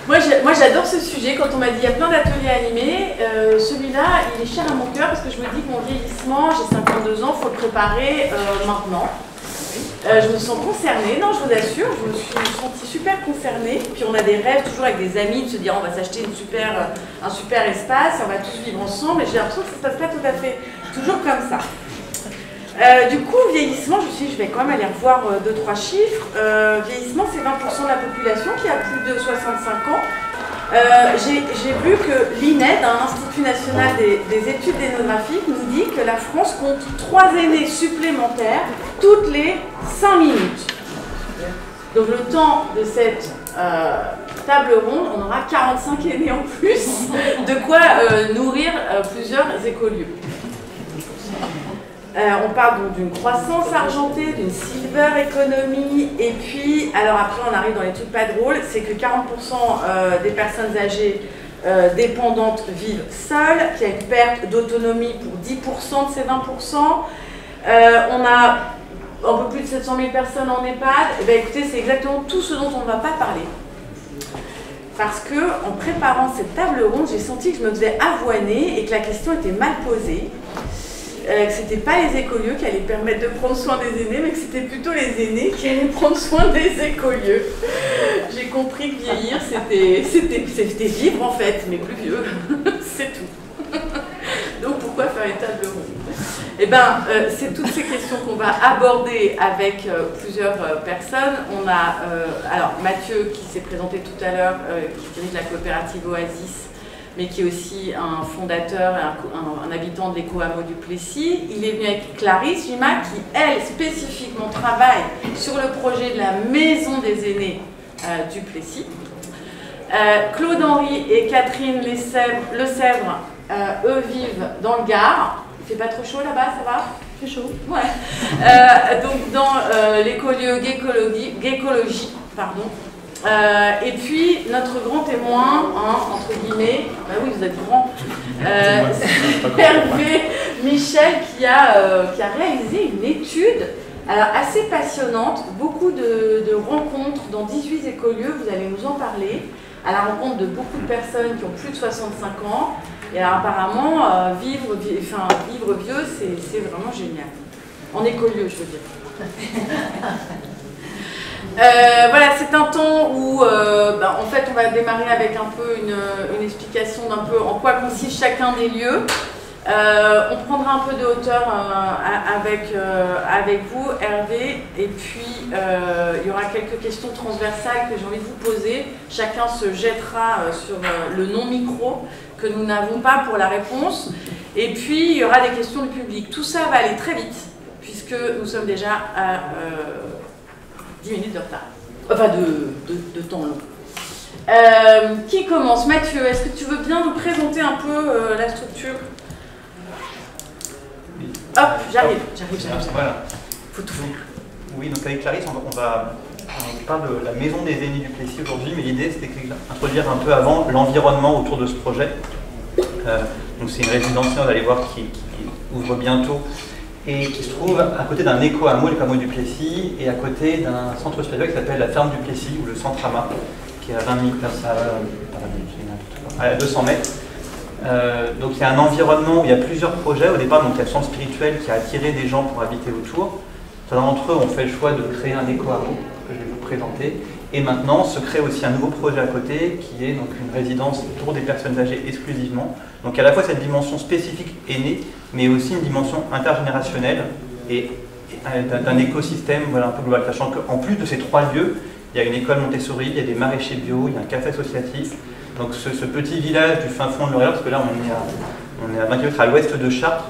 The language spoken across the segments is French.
Moi j'adore ce sujet. Quand on m'a dit il y a plein d'ateliers animés, celui-là il est cher à mon cœur parce que je me dis que mon vieillissement, j'ai 52 ans, il faut le préparer maintenant. Je me sens concernée, non je vous assure, je me suis sentie super concernée. Puis on a des rêves toujours avec des amis de se dire on va s'acheter un super espace, on va tous vivre ensemble, et j'ai l'impression que ça se passe pas tout à fait toujours comme ça. Du coup, vieillissement, je me suis dit, je vais quand même aller revoir 2-3 chiffres. Vieillissement, c'est 20% de la population qui a plus de 65 ans. J'ai vu que l'INED, l'Institut national des études démographiques, nous dit que la France compte 3 aînés supplémentaires toutes les 5 minutes. Donc le temps de cette table ronde, on aura 45 aînés en plus, de quoi nourrir plusieurs écolieux. On parle donc d'une croissance argentée, d'une silver economy, et puis, alors après on arrive dans les trucs pas drôles, c'est que 40% des personnes âgées dépendantes vivent seules, qu'il y a une perte d'autonomie pour 10% de ces 20%. On a un peu plus de 700 000 personnes en EHPAD. Et bien écoutez, c'est exactement tout ce dont on ne va pas parler. Parce que, en préparant cette table ronde, j'ai senti que je me faisais avoiner et que la question était mal posée. Que ce n'était pas les écolieux qui allaient permettre de prendre soin des aînés, mais que c'était plutôt les aînés qui allaient prendre soin des écolieux. J'ai compris que vieillir, c'était vivre en fait, mais plus vieux. C'est tout. Donc pourquoi faire une table ronde? Eh bien, c'est toutes ces questions qu'on va aborder avec plusieurs personnes. On a alors Mathieu qui s'est présenté tout à l'heure, qui dirige la coopérative Oasis, mais qui est aussi un fondateur, un habitant de l'éco-hameau du Plessis. Il est venu avec Clarisse Jima, qui, elle, spécifiquement travaille sur le projet de la maison des aînés du Plessis. Claude Henry et Catherine Le Sèvre, eux, vivent dans le Gard. Il fait pas trop chaud là-bas, ça va? C'est chaud. Ouais. Donc, dans l'écolieu Gécologie, pardon. Et puis, notre grand témoin, hein, entre guillemets, bah oui, vous êtes grand, Hervé Michel, qui a réalisé une étude alors, assez passionnante, beaucoup de rencontres dans 18 écolieux, vous allez nous en parler, à la rencontre de beaucoup de personnes qui ont plus de 65 ans. Et alors, apparemment, vivre vieux, c'est vraiment génial. En écolieu, je veux dire. Voilà, c'est un temps où, en fait, on va démarrer avec un peu une explication d'un peu en quoi consiste chacun des lieux. On prendra un peu de hauteur avec vous, Hervé, et puis il y aura quelques questions transversales que j'ai envie de vous poser. Chacun se jettera sur le non-micro que nous n'avons pas pour la réponse. Et puis, il y aura des questions du public. Tout ça va aller très vite, puisque nous sommes déjà à 10 minutes de retard. Enfin, de temps long. Qui commence? Mathieu, est-ce que tu veux bien nous présenter un peu la structure? Hop, j'arrive. Voilà. Faut tout faire. Oui, donc avec Clarisse, on parle de la maison des aînés du Plessis aujourd'hui, mais l'idée c'était d'introduire un peu avant l'environnement autour de ce projet. Donc c'est une résidence, vous allez voir, qui ouvre bientôt et qui se trouve à côté d'un éco-hameau, l'éco-hameau du Plessis, et à côté d'un centre spirituel qui s'appelle la ferme du Plessis, ou le centre Ama, qui est à 200 mètres. Donc il y a un environnement où il y a plusieurs projets. Au départ, donc, il y a le centre spirituel qui a attiré des gens pour habiter autour. Certains d'entre eux ont fait le choix de créer un éco-hameau, que je vais vous présenter. Et maintenant se crée aussi un nouveau projet à côté, qui est donc une résidence pour des personnes âgées exclusivement. Donc à la fois cette dimension spécifique aînée, mais aussi une dimension intergénérationnelle et d'un écosystème, voilà, un peu global. Sachant qu'en plus de ces 3 lieux, il y a une école Montessori, il y a des maraîchers bio, il y a un café associatif. Donc ce petit village du fin fond de l'Orient, parce que là on est à 20 km à l'ouest de Chartres,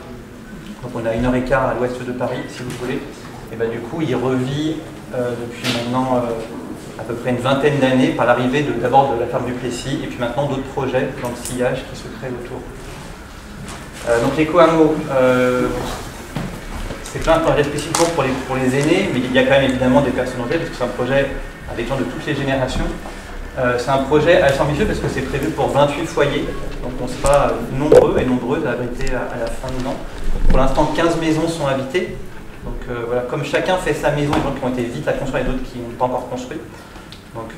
donc on a 1h15 à l'ouest de Paris, si vous voulez. Et ben, du coup, il revit depuis maintenant à peu près une vingtaine d'années par l'arrivée d'abord de la ferme du Plessis et puis maintenant d'autres projets dans le sillage qui se créent autour. Donc l'éco-hameau, c'est pas un projet spécifiquement pour les aînés, mais il y a quand même évidemment des personnes âgées parce que c'est un projet avec des gens de toutes les générations. C'est un projet assez ambitieux parce que c'est prévu pour 28 foyers, donc on sera nombreux et nombreuses à abriter à la fin de l'an. Pour l'instant, 15 maisons sont habitées. Donc voilà, comme chacun fait sa maison, il y a des gens qui ont été vite à construire et d'autres qui n'ont pas encore construit. Donc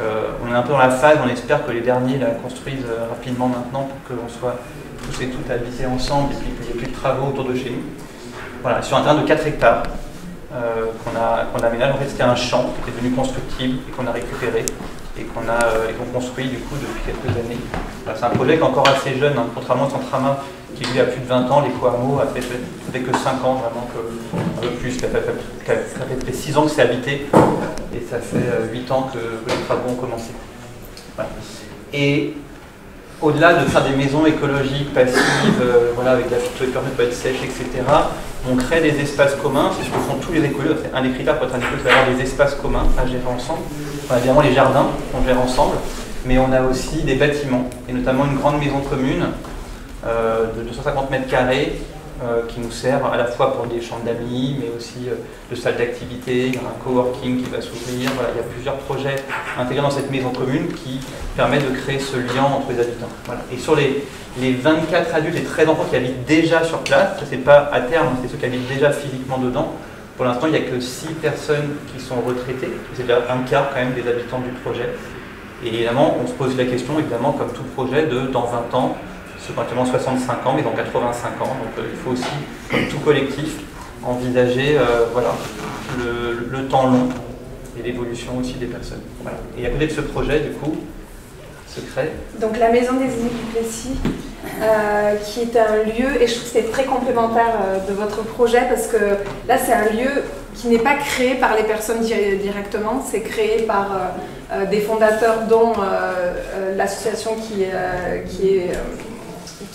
on est un peu dans la phase, on espère que les derniers la construisent rapidement maintenant pour qu'on soit tous et toutes habiter ensemble et puis qu'il n'y ait plus de travaux autour de chez nous. Voilà, sur un terrain de 4 hectares qu'on aménage. En fait, c'était un champ qui était devenu constructible et qu'on a récupéré et qu'on construit du coup depuis quelques années. Voilà, c'est un projet qui est encore assez jeune, hein, contrairement à Centrama qui lui a plus de 20 ans, les Coamo a fait que 5 ans, vraiment un peu plus, ça fait 6 ans que c'est habité et ça fait 8 ans que les travaux ont commencé. Voilà. Et au-delà de faire des maisons écologiques, passives, voilà, avec la phytoécologie sèche, etc., on crée des espaces communs, c'est ce que font tous les écolos. Un des critères pour être un écolo, c'est d'avoir des espaces communs à gérer ensemble. On a évidemment les jardins qu'on gère ensemble, mais on a aussi des bâtiments, et notamment une grande maison commune de 250 mètres carrés qui nous sert à la fois pour des chambres d'amis, mais aussi de salles d'activité, un coworking qui va s'ouvrir. Voilà, il y a plusieurs projets intégrés dans cette maison commune qui permettent de créer ce lien entre les habitants. Voilà. Et sur les 24 adultes et 13 enfants qui habitent déjà sur place, ça c'est pas à terme, c'est ceux qui habitent déjà physiquement dedans. Pour l'instant, il n'y a que 6 personnes qui sont retraitées, c'est déjà un quart quand même des habitants du projet. Et évidemment, on se pose la question, évidemment, comme tout projet, de dans 20 ans, actuellement 65 ans, mais dans 85 ans. Donc il faut aussi, comme tout collectif, envisager voilà, le temps long et l'évolution aussi des personnes. Voilà. Et à côté de ce projet, du coup, se crée... Donc la Maison des Aînés du Plessis, qui est un lieu, et je trouve que c'est très complémentaire de votre projet, parce que là c'est un lieu qui n'est pas créé par les personnes directement, c'est créé par des fondateurs, dont l'association qui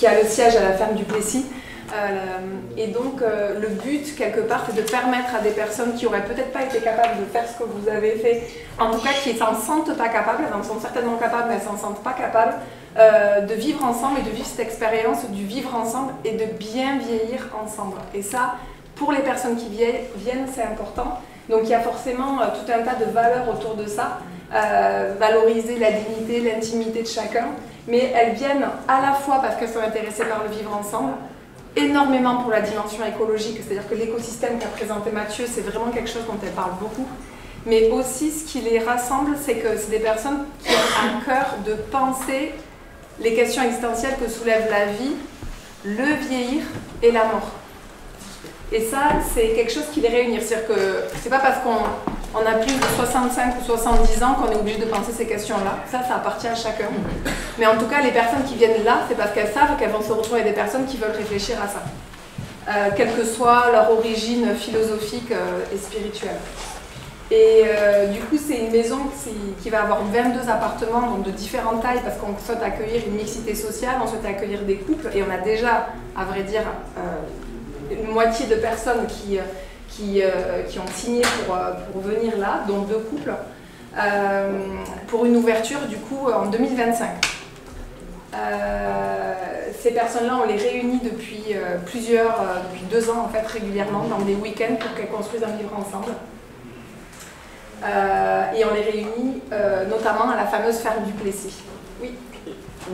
a le siège à la ferme du Plessis. Et donc le but quelque part c'est de permettre à des personnes qui n'auraient peut-être pas été capables de faire ce que vous avez fait, en tout cas qui ne s'en sentent pas capables, elles en sont certainement capables mais elles ne s'en sentent pas capables, de vivre ensemble et de vivre cette expérience du vivre ensemble et de bien vieillir ensemble. Et ça, pour les personnes qui viennent, c'est important. Donc il y a forcément tout un tas de valeurs autour de ça, valoriser la dignité, l'intimité de chacun, mais elles viennent à la fois parce qu'elles sont intéressées par le vivre ensemble, énormément pour la dimension écologique, c'est-à-dire que l'écosystème qu'a présenté Mathieu, c'est vraiment quelque chose dont elle parle beaucoup, mais aussi ce qui les rassemble, c'est que c'est des personnes qui ont à cœur de penser les questions existentielles que soulève la vie, le vieillir et la mort. Et ça, c'est quelque chose qui les réunit. C'est-à-dire que c'est pas parce qu'on a plus de 65 ou 70 ans qu'on est obligé de penser ces questions-là. Ça appartient à chacun. Mais en tout cas, les personnes qui viennent là, c'est parce qu'elles savent qu'elles vont se retrouver avec des personnes qui veulent réfléchir à ça. Quelle que soit leur origine philosophique et spirituelle. Et du coup, c'est une maison qui va avoir 22 appartements, donc de différentes tailles, parce qu'on souhaite accueillir une mixité sociale, on souhaite accueillir des couples, et on a déjà, à vrai dire, une moitié de personnes qui ont signé pour venir là, dont 2 couples, pour une ouverture du coup en 2025. Ces personnes-là, on les réunit depuis depuis 2 ans en fait régulièrement dans des week-ends pour qu'elles construisent un vivre ensemble. Et on les réunit notamment à la fameuse ferme du Plessis. Oui.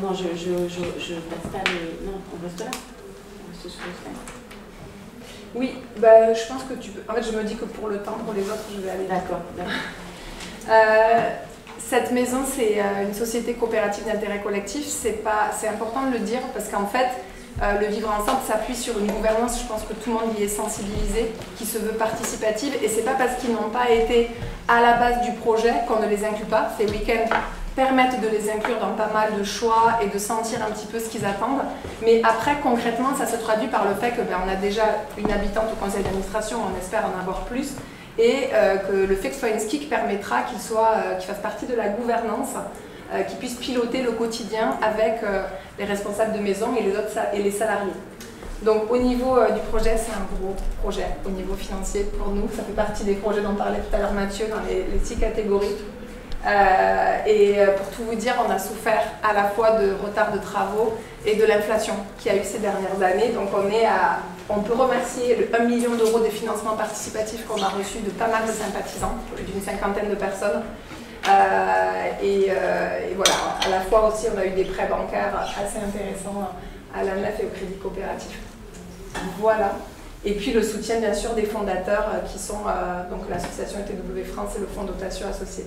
Non, je passe pas les... Non, on reste là. On reste sur le stand. Oui, bah, je pense que tu peux. En fait, je me dis que pour le temps, pour les autres, je vais aller. D'accord. Cette maison, c'est une société coopérative d'intérêt collectif. C'est important de le dire parce qu'en fait, le vivre ensemble s'appuie sur une gouvernance, je pense que tout le monde y est sensibilisé, qui se veut participative. Et c'est pas parce qu'ils n'ont pas été à la base du projet qu'on ne les inclut pas. Ces week-ends permettent de les inclure dans pas mal de choix et de sentir un petit peu ce qu'ils attendent. Mais après, concrètement, ça se traduit par le fait que on a déjà une habitante au conseil d'administration, on espère en avoir plus, et que le fait que ce soit une SCIC permettra qu'il fasse partie de la gouvernance, qu'il puisse piloter le quotidien avec les responsables de maison et les salariés. Donc au niveau du projet, c'est un gros projet au niveau financier pour nous. Ça fait partie des projets dont parlait tout à l'heure Mathieu dans les 6 catégories. Pour tout vous dire, on a souffert à la fois de retard de travaux et de l'inflation qu'il y a eu ces dernières années. Donc on peut remercier le 1 million d'euros de financement participatif qu'on a reçu de pas mal de sympathisants, plus d'une 50aine de personnes. Et voilà, à la fois aussi on a eu des prêts bancaires assez intéressants à l'AMF et au Crédit Coopératif. Voilà. Et puis le soutien bien sûr des fondateurs qui sont donc l'association ETW France et le fonds dotation associé.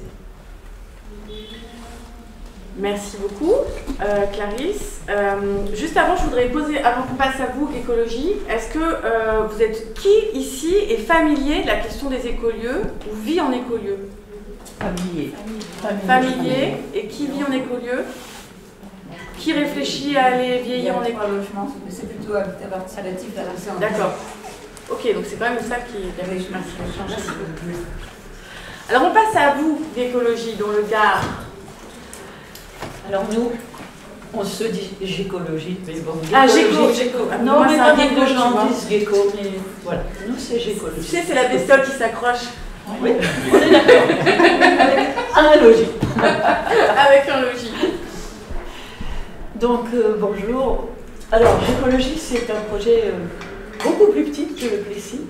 Merci beaucoup, Clarisse. Juste avant, je voudrais poser, avant qu'on passe à vous, écologie, est-ce que vous êtes qui ici est familier de la question des écolieux ou vit en écolieu? Familier. Familier. Et qui vit en écolieu? Qui réfléchit à aller vieillir en écolieu? Logement, mais c'est plutôt relatif à la. D'accord. Ok, donc c'est quand même ça qui est réfléchi. Merci. Alors on passe à vous, d'écologie, dans le Gard. Alors nous, on se dit gécologie, mais bon. Ah, géco. Non, moi, mais c'est un pas gecko, de gens tu vois. disent gecko, mais voilà. Nous, c'est gécologie. Tu sais, c'est la bestiole qui s'accroche. Oui, on est d'accord. Avec un logis. Avec un logis. Donc, bonjour. Alors, gécologie, c'est un projet beaucoup plus petit que le Plessis,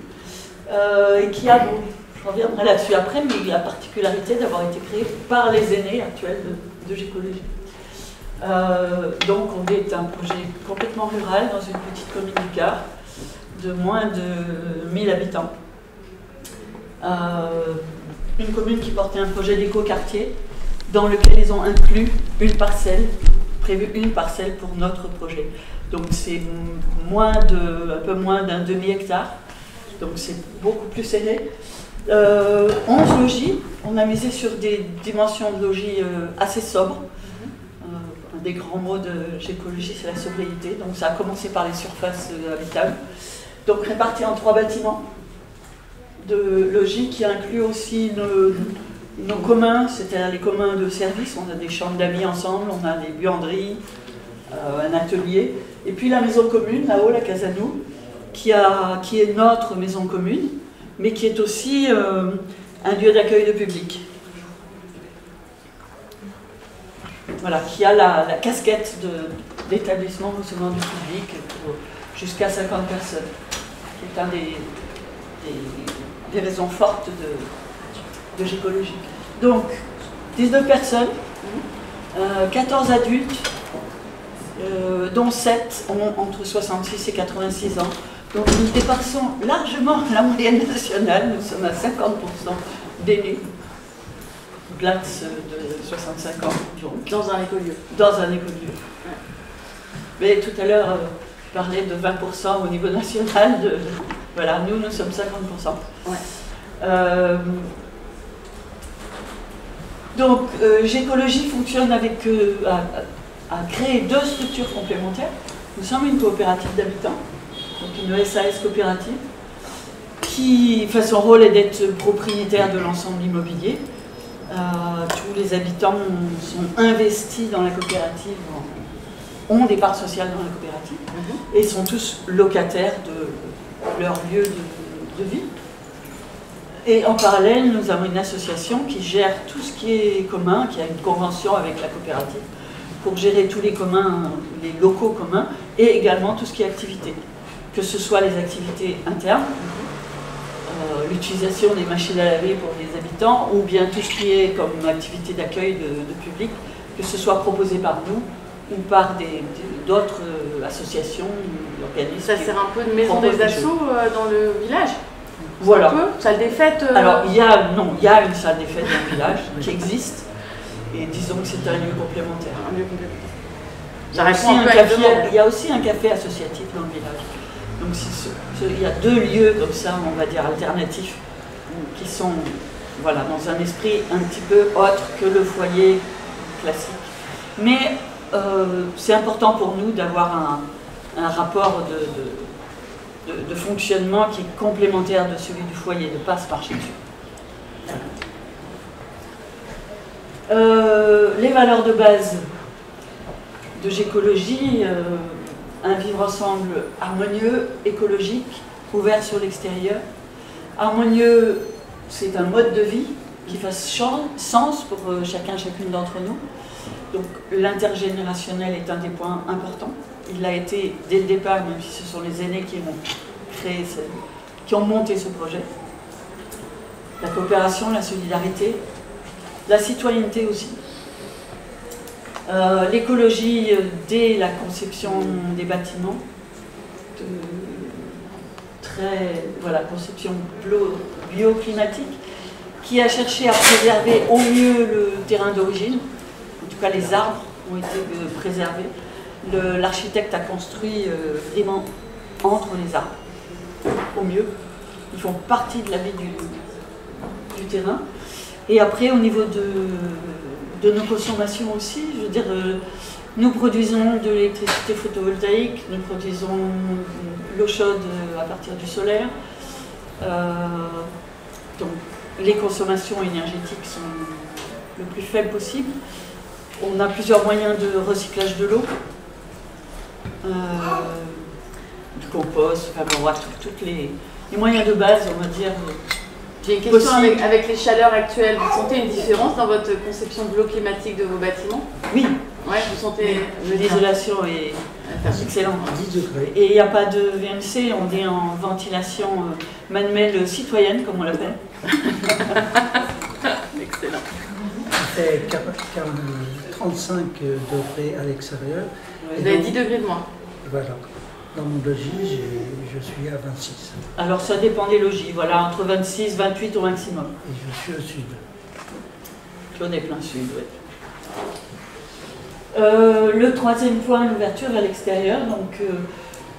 et qui a, bon, je reviendrai là-dessus après, mais la particularité d'avoir été créé par les aînés actuels de gécologie. Donc, on est un projet complètement rural dans une petite commune du Gard de moins de 1000 habitants. Une commune qui portait un projet d'éco-quartier dans lequel ils ont inclus une parcelle, prévu une parcelle pour notre projet. Donc c'est un peu moins d'un demi-hectare, donc c'est beaucoup plus serré. 11 logis, on a misé sur des dimensions de logis assez sobres. Un des grands mots de gécologie, c'est la sobriété, donc ça a commencé par les surfaces habitables. Donc répartis en 3 bâtiments de logis qui incluent aussi nos communs, c'est-à-dire les communs de service. On a des chambres d'amis ensemble, on a des buanderies, un atelier, et puis la maison commune, là-haut, la Casanou, qui est notre maison commune, mais qui est aussi un lieu d'accueil de public. Voilà, qui a la casquette d'établissement recevant du public pour jusqu'à 50 personnes, qui est un des raisons fortes de gécologie. Donc, 19 personnes, 14 adultes, dont 7 ont entre 66 et 86 ans. Donc nous dépassons largement la moyenne nationale, nous sommes à 50% d'aînés. Glatz de 65 ans. Donc, Dans un écolieu. dans un écolieu. Mais tout à l'heure, je parlais de 20% au niveau national. Voilà, nous sommes 50%. Ouais. Donc, Gécologie fonctionne avec, à créer 2 structures complémentaires. Nous sommes une coopérative d'habitants, donc une SAS coopérative, qui, enfin, son rôle est d'être propriétaire de l'ensemble immobilier. Tous les habitants sont investis dans la coopérative, ont des parts sociales dans la coopérative, et sont tous locataires de leur lieu de vie. Et en parallèle, nous avons une association qui gère tout ce qui est commun, qui a une convention avec la coopérative, pour gérer tous les communs, les locaux communs, et également tout ce qui est activité. Que ce soit les activités internes, l'utilisation des machines à laver pour les habitants, ou bien tout ce qui est comme activité d'accueil de public, que ce soit proposé par nous ou par d'autres associations, organismes. Ça sert un peu de maison des assos dans le village. Voilà. Un peu, salle des fêtes. Alors, il y a une salle des fêtes dans le village qui existe, et disons que c'est un lieu complémentaire. Un lieu complémentaire. Ça répond un peu à la demande. Il y a aussi un café associatif dans le village. Donc il y a 2 lieux comme ça, on va dire alternatifs, qui sont voilà, dans un esprit un petit peu autre que le foyer classique. Mais c'est important pour nous d'avoir un rapport de fonctionnement qui est complémentaire de celui du foyer, de ne pas se marcher dessus. Les valeurs de base de Gécologie, un vivre ensemble harmonieux, écologique, ouvert sur l'extérieur. Harmonieux, c'est un mode de vie qui fasse sens pour chacune d'entre nous. Donc l'intergénérationnel est un des points importants. Il l'a été dès le départ, même si ce sont les aînés qui ont monté ce projet. La coopération, la solidarité, la citoyenneté aussi. L'écologie dès la conception des bâtiments, conception bioclimatique, qui a cherché à préserver au mieux le terrain d'origine. En tout cas, les arbres ont été préservés. L'architecte a construit vraiment entre les arbres, au mieux. Ils font partie de la vie du terrain. Et après, au niveau de nos consommations aussi, je veux dire, nous produisons de l'électricité photovoltaïque, nous produisons l'eau chaude à partir du solaire. Donc, les consommations énergétiques sont le plus faibles possible. On a plusieurs moyens de recyclage de l'eau, du compost, enfin bon, tous les moyens de base, on va dire. J'ai une question avec les chaleurs actuelles. Vous sentez une différence dans votre conception de l'eau climatique de vos bâtiments? Oui. Ouais, vous sentez. L'isolation est excellente. 10 degrés. Et il n'y a pas de VMC, on est en ventilation manuelle citoyenne, comme on l'appelle. Excellent. Il fait 35 degrés à l'extérieur. Vous avez 10 degrés de moins. Voilà. Dans mon logis, je suis à 26. Alors ça dépend des logis, voilà, entre 26 28 au maximum. Et je suis au sud. Puis on est plein sud, oui. Le troisième point, l'ouverture à l'extérieur. Donc,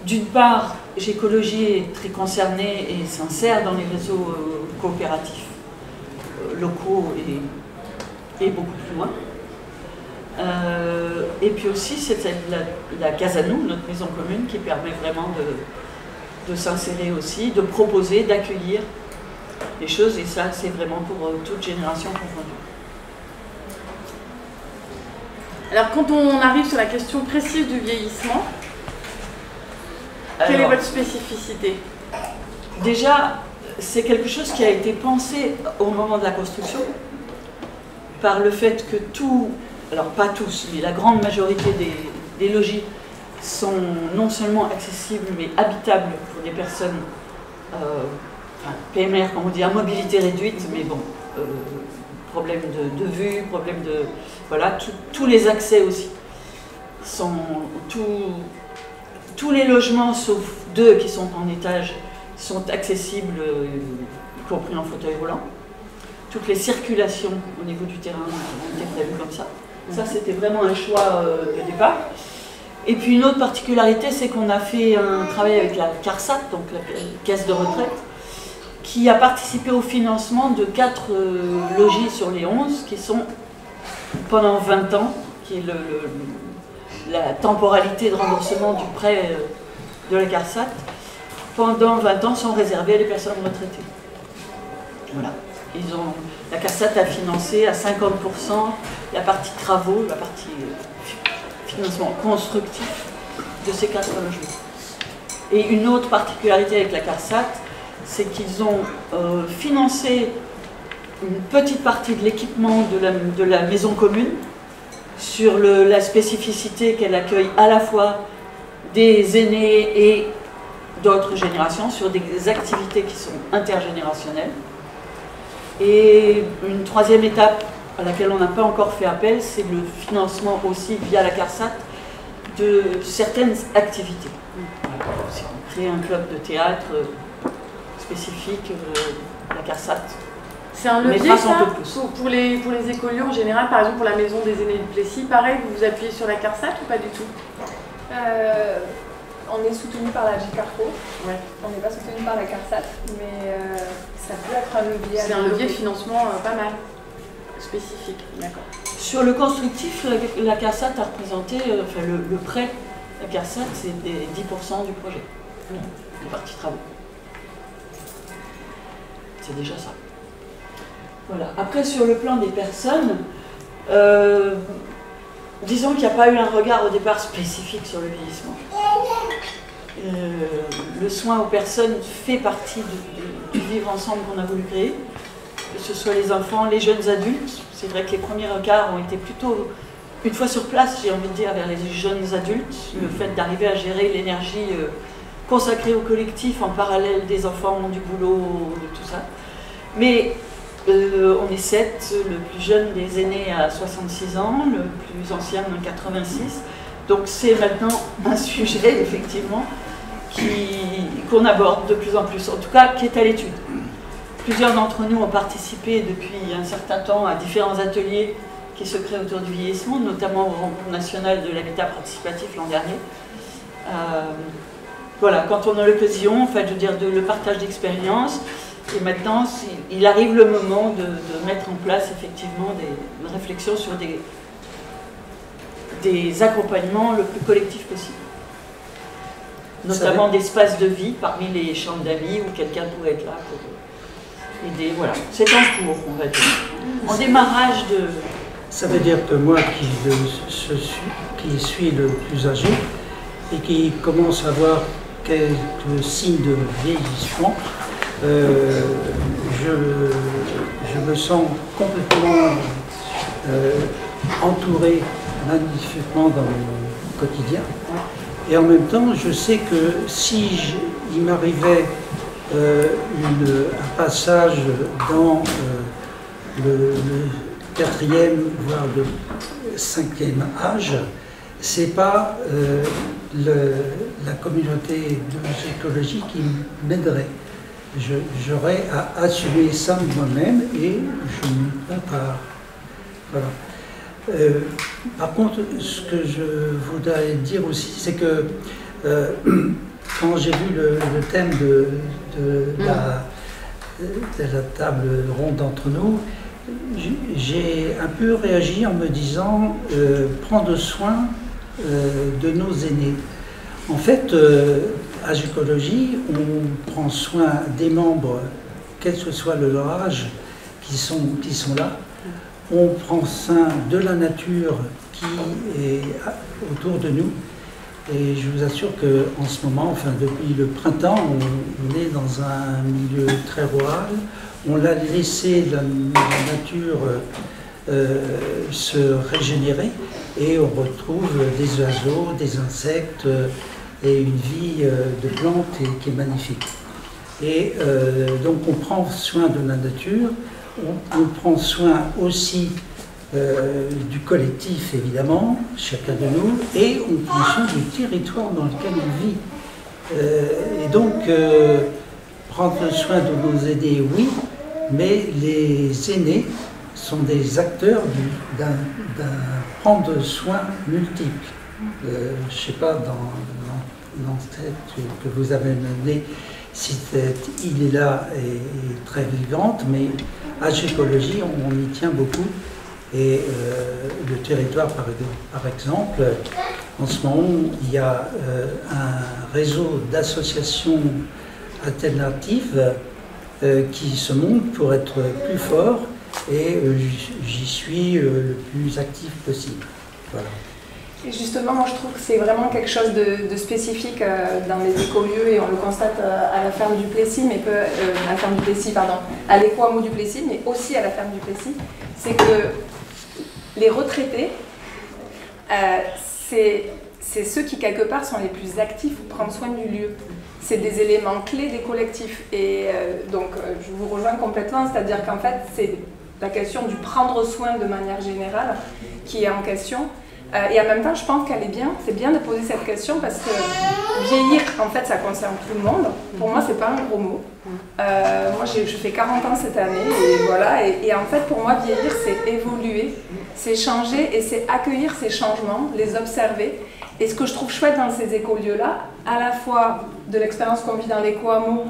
d'une part, Gécologie est très concernée et s'insère dans les réseaux coopératifs locaux et beaucoup plus loin. Et puis aussi, c'est la Casa Nou, notre maison commune, qui permet vraiment de s'insérer aussi, de proposer, d'accueillir les choses. Et ça, c'est vraiment pour toute génération confondue. Alors, quand on arrive sur la question précise du vieillissement, quelle est votre spécificité? Déjà, c'est quelque chose qui a été pensé au moment de la construction, par le fait que alors pas tous, mais la grande majorité des logis sont non seulement accessibles, mais habitables pour des personnes PMR, comme on dit, à mobilité réduite, mais bon, problème de vue, problème de... Voilà, tous les accès aussi. Tous les logements, sauf 2 qui sont en étage, sont accessibles, y compris en fauteuil roulant. Toutes les circulations au niveau du terrain ont été prévues comme ça. Ça, c'était vraiment un choix de départ. Et puis une autre particularité, c'est qu'on a fait un travail avec la CARSAT, donc la caisse de retraite, qui a participé au financement de 4 logis sur les 11, qui sont pendant 20 ans, qui est la temporalité de remboursement du prêt de la CARSAT, pendant 20 ans sont réservés à les personnes retraitées. Voilà. La CARSAT a financé à 50% la partie travaux, la partie financement constructif de ces 4 logements. Et une autre particularité avec la CARSAT, c'est qu'ils ont financé une petite partie de l'équipement de la maison commune sur la spécificité qu'elle accueille à la fois des aînés et d'autres générations, sur des activités qui sont intergénérationnelles. Et une troisième étape à laquelle on n'a pas encore fait appel, c'est le financement aussi via la CARSAT de certaines activités. Si on crée un club de théâtre spécifique, la CARSAT. C'est un levier ça, pour les écolieux en général, par exemple pour la maison des aînés du Plessis, pareil, vous vous appuyez sur la CARSAT ou pas du tout? On est soutenu par la GCARCO, ouais. On n'est pas soutenu par la CARSAT, mais ça peut être un levier. C'est un levier de financement pas mal, spécifique, d'accord. Sur le constructif, la CARSAT a représenté, enfin le prêt, la CARSAT c'est des 10% du projet, de partie travaux. C'est déjà ça. Voilà. Après, sur le plan des personnes, disons qu'il n'y a pas eu un regard au départ spécifique sur le vieillissement. Le soin aux personnes fait partie du vivre ensemble qu'on a voulu créer, que ce soit les enfants, les jeunes adultes. C'est vrai que les premiers regards ont été plutôt, une fois sur place, j'ai envie de dire, vers les jeunes adultes, le fait d'arriver à gérer l'énergie consacrée au collectif en parallèle des enfants, du boulot, de tout ça. Mais on est 7, le plus jeune des aînés à 66 ans, le plus ancien à 86. Donc c'est maintenant un sujet, effectivement, qu'on aborde de plus en plus, en tout cas qui est à l'étude. plusieurs d'entre nous ont participé depuis un certain temps à différents ateliers qui se créent autour du vieillissement, notamment au Rencontre nationale de l'habitat participatif l'an dernier. Voilà, quand on a l'occasion, en fait, je veux dire, de le partage d'expérience, et maintenant, il arrive le moment de mettre en place effectivement des réflexions sur des accompagnements le plus collectif possible. Notamment d'espaces de vie parmi les chambres d'amis où quelqu'un pourrait être là pour aider. Voilà, c'est en cours, on va dire. En démarrage de... Ça veut dire que moi qui suis le plus âgé et qui commence à avoir quelques signes de vieillissement, je me sens complètement entouré magnifiquement dans mon quotidien. Et en même temps, je sais que si il m'arrivait un passage dans le 4e, voire le 5e âge, c'est pas la communauté de l'écologie qui m'aiderait. J'aurais à assumer ça moi-même et je me prépare. Voilà. Par contre, ce que je voudrais dire aussi, c'est que quand j'ai vu le thème de la table ronde entre nous, j'ai un peu réagi en me disant prendre soin de nos aînés. En fait, à Gécologie, on prend soin des membres, quel que soit leur âge, qui sont là. On prend soin de la nature qui est autour de nous. Et je vous assure qu'en ce moment, enfin depuis le printemps, on est dans un milieu très rural. On l'a laissé la nature se régénérer et on retrouve des oiseaux, des insectes et une vie de plantes qui est magnifique. Et donc on prend soin de la nature, on prend soin aussi du collectif évidemment, chacun de nous, et on prend soin du territoire dans lequel on vit. Et donc prendre soin de nos aînés, oui, mais les aînés sont des acteurs d'un prendre soin multiple. Je ne sais pas, dans cette que vous avez menée, si cette île-là est très vivante, mais à Gécologie, on y tient beaucoup. Et le territoire, par exemple, en ce moment, il y a un réseau d'associations alternatives qui se monte pour être plus fort et j'y suis le plus actif possible. Voilà. Et justement, moi je trouve que c'est vraiment quelque chose de spécifique dans les écolieux et on le constate à la ferme du Plessis, mais à la ferme du Plessis, pardon, à l'éco-hameau du Plessis, mais aussi à la ferme du Plessis, c'est que les retraités, c'est ceux qui quelque part sont les plus actifs pour prendre soin du lieu. C'est des éléments clés des collectifs et donc je vous rejoins complètement, c'est-à-dire qu'en fait c'est la question du prendre soin de manière générale qui est en question. Et en même temps, je pense qu'elle est bien, c'est bien de poser cette question parce que vieillir, en fait, ça concerne tout le monde. Pour moi, c'est pas un gros mot. Moi, je fais 40 ans cette année et voilà. Et en fait, pour moi, vieillir, c'est évoluer, c'est changer et c'est accueillir ces changements, les observer. Et ce que je trouve chouette dans ces écolieux-là, à la fois de l'expérience qu'on vit dans l'éco-hameau,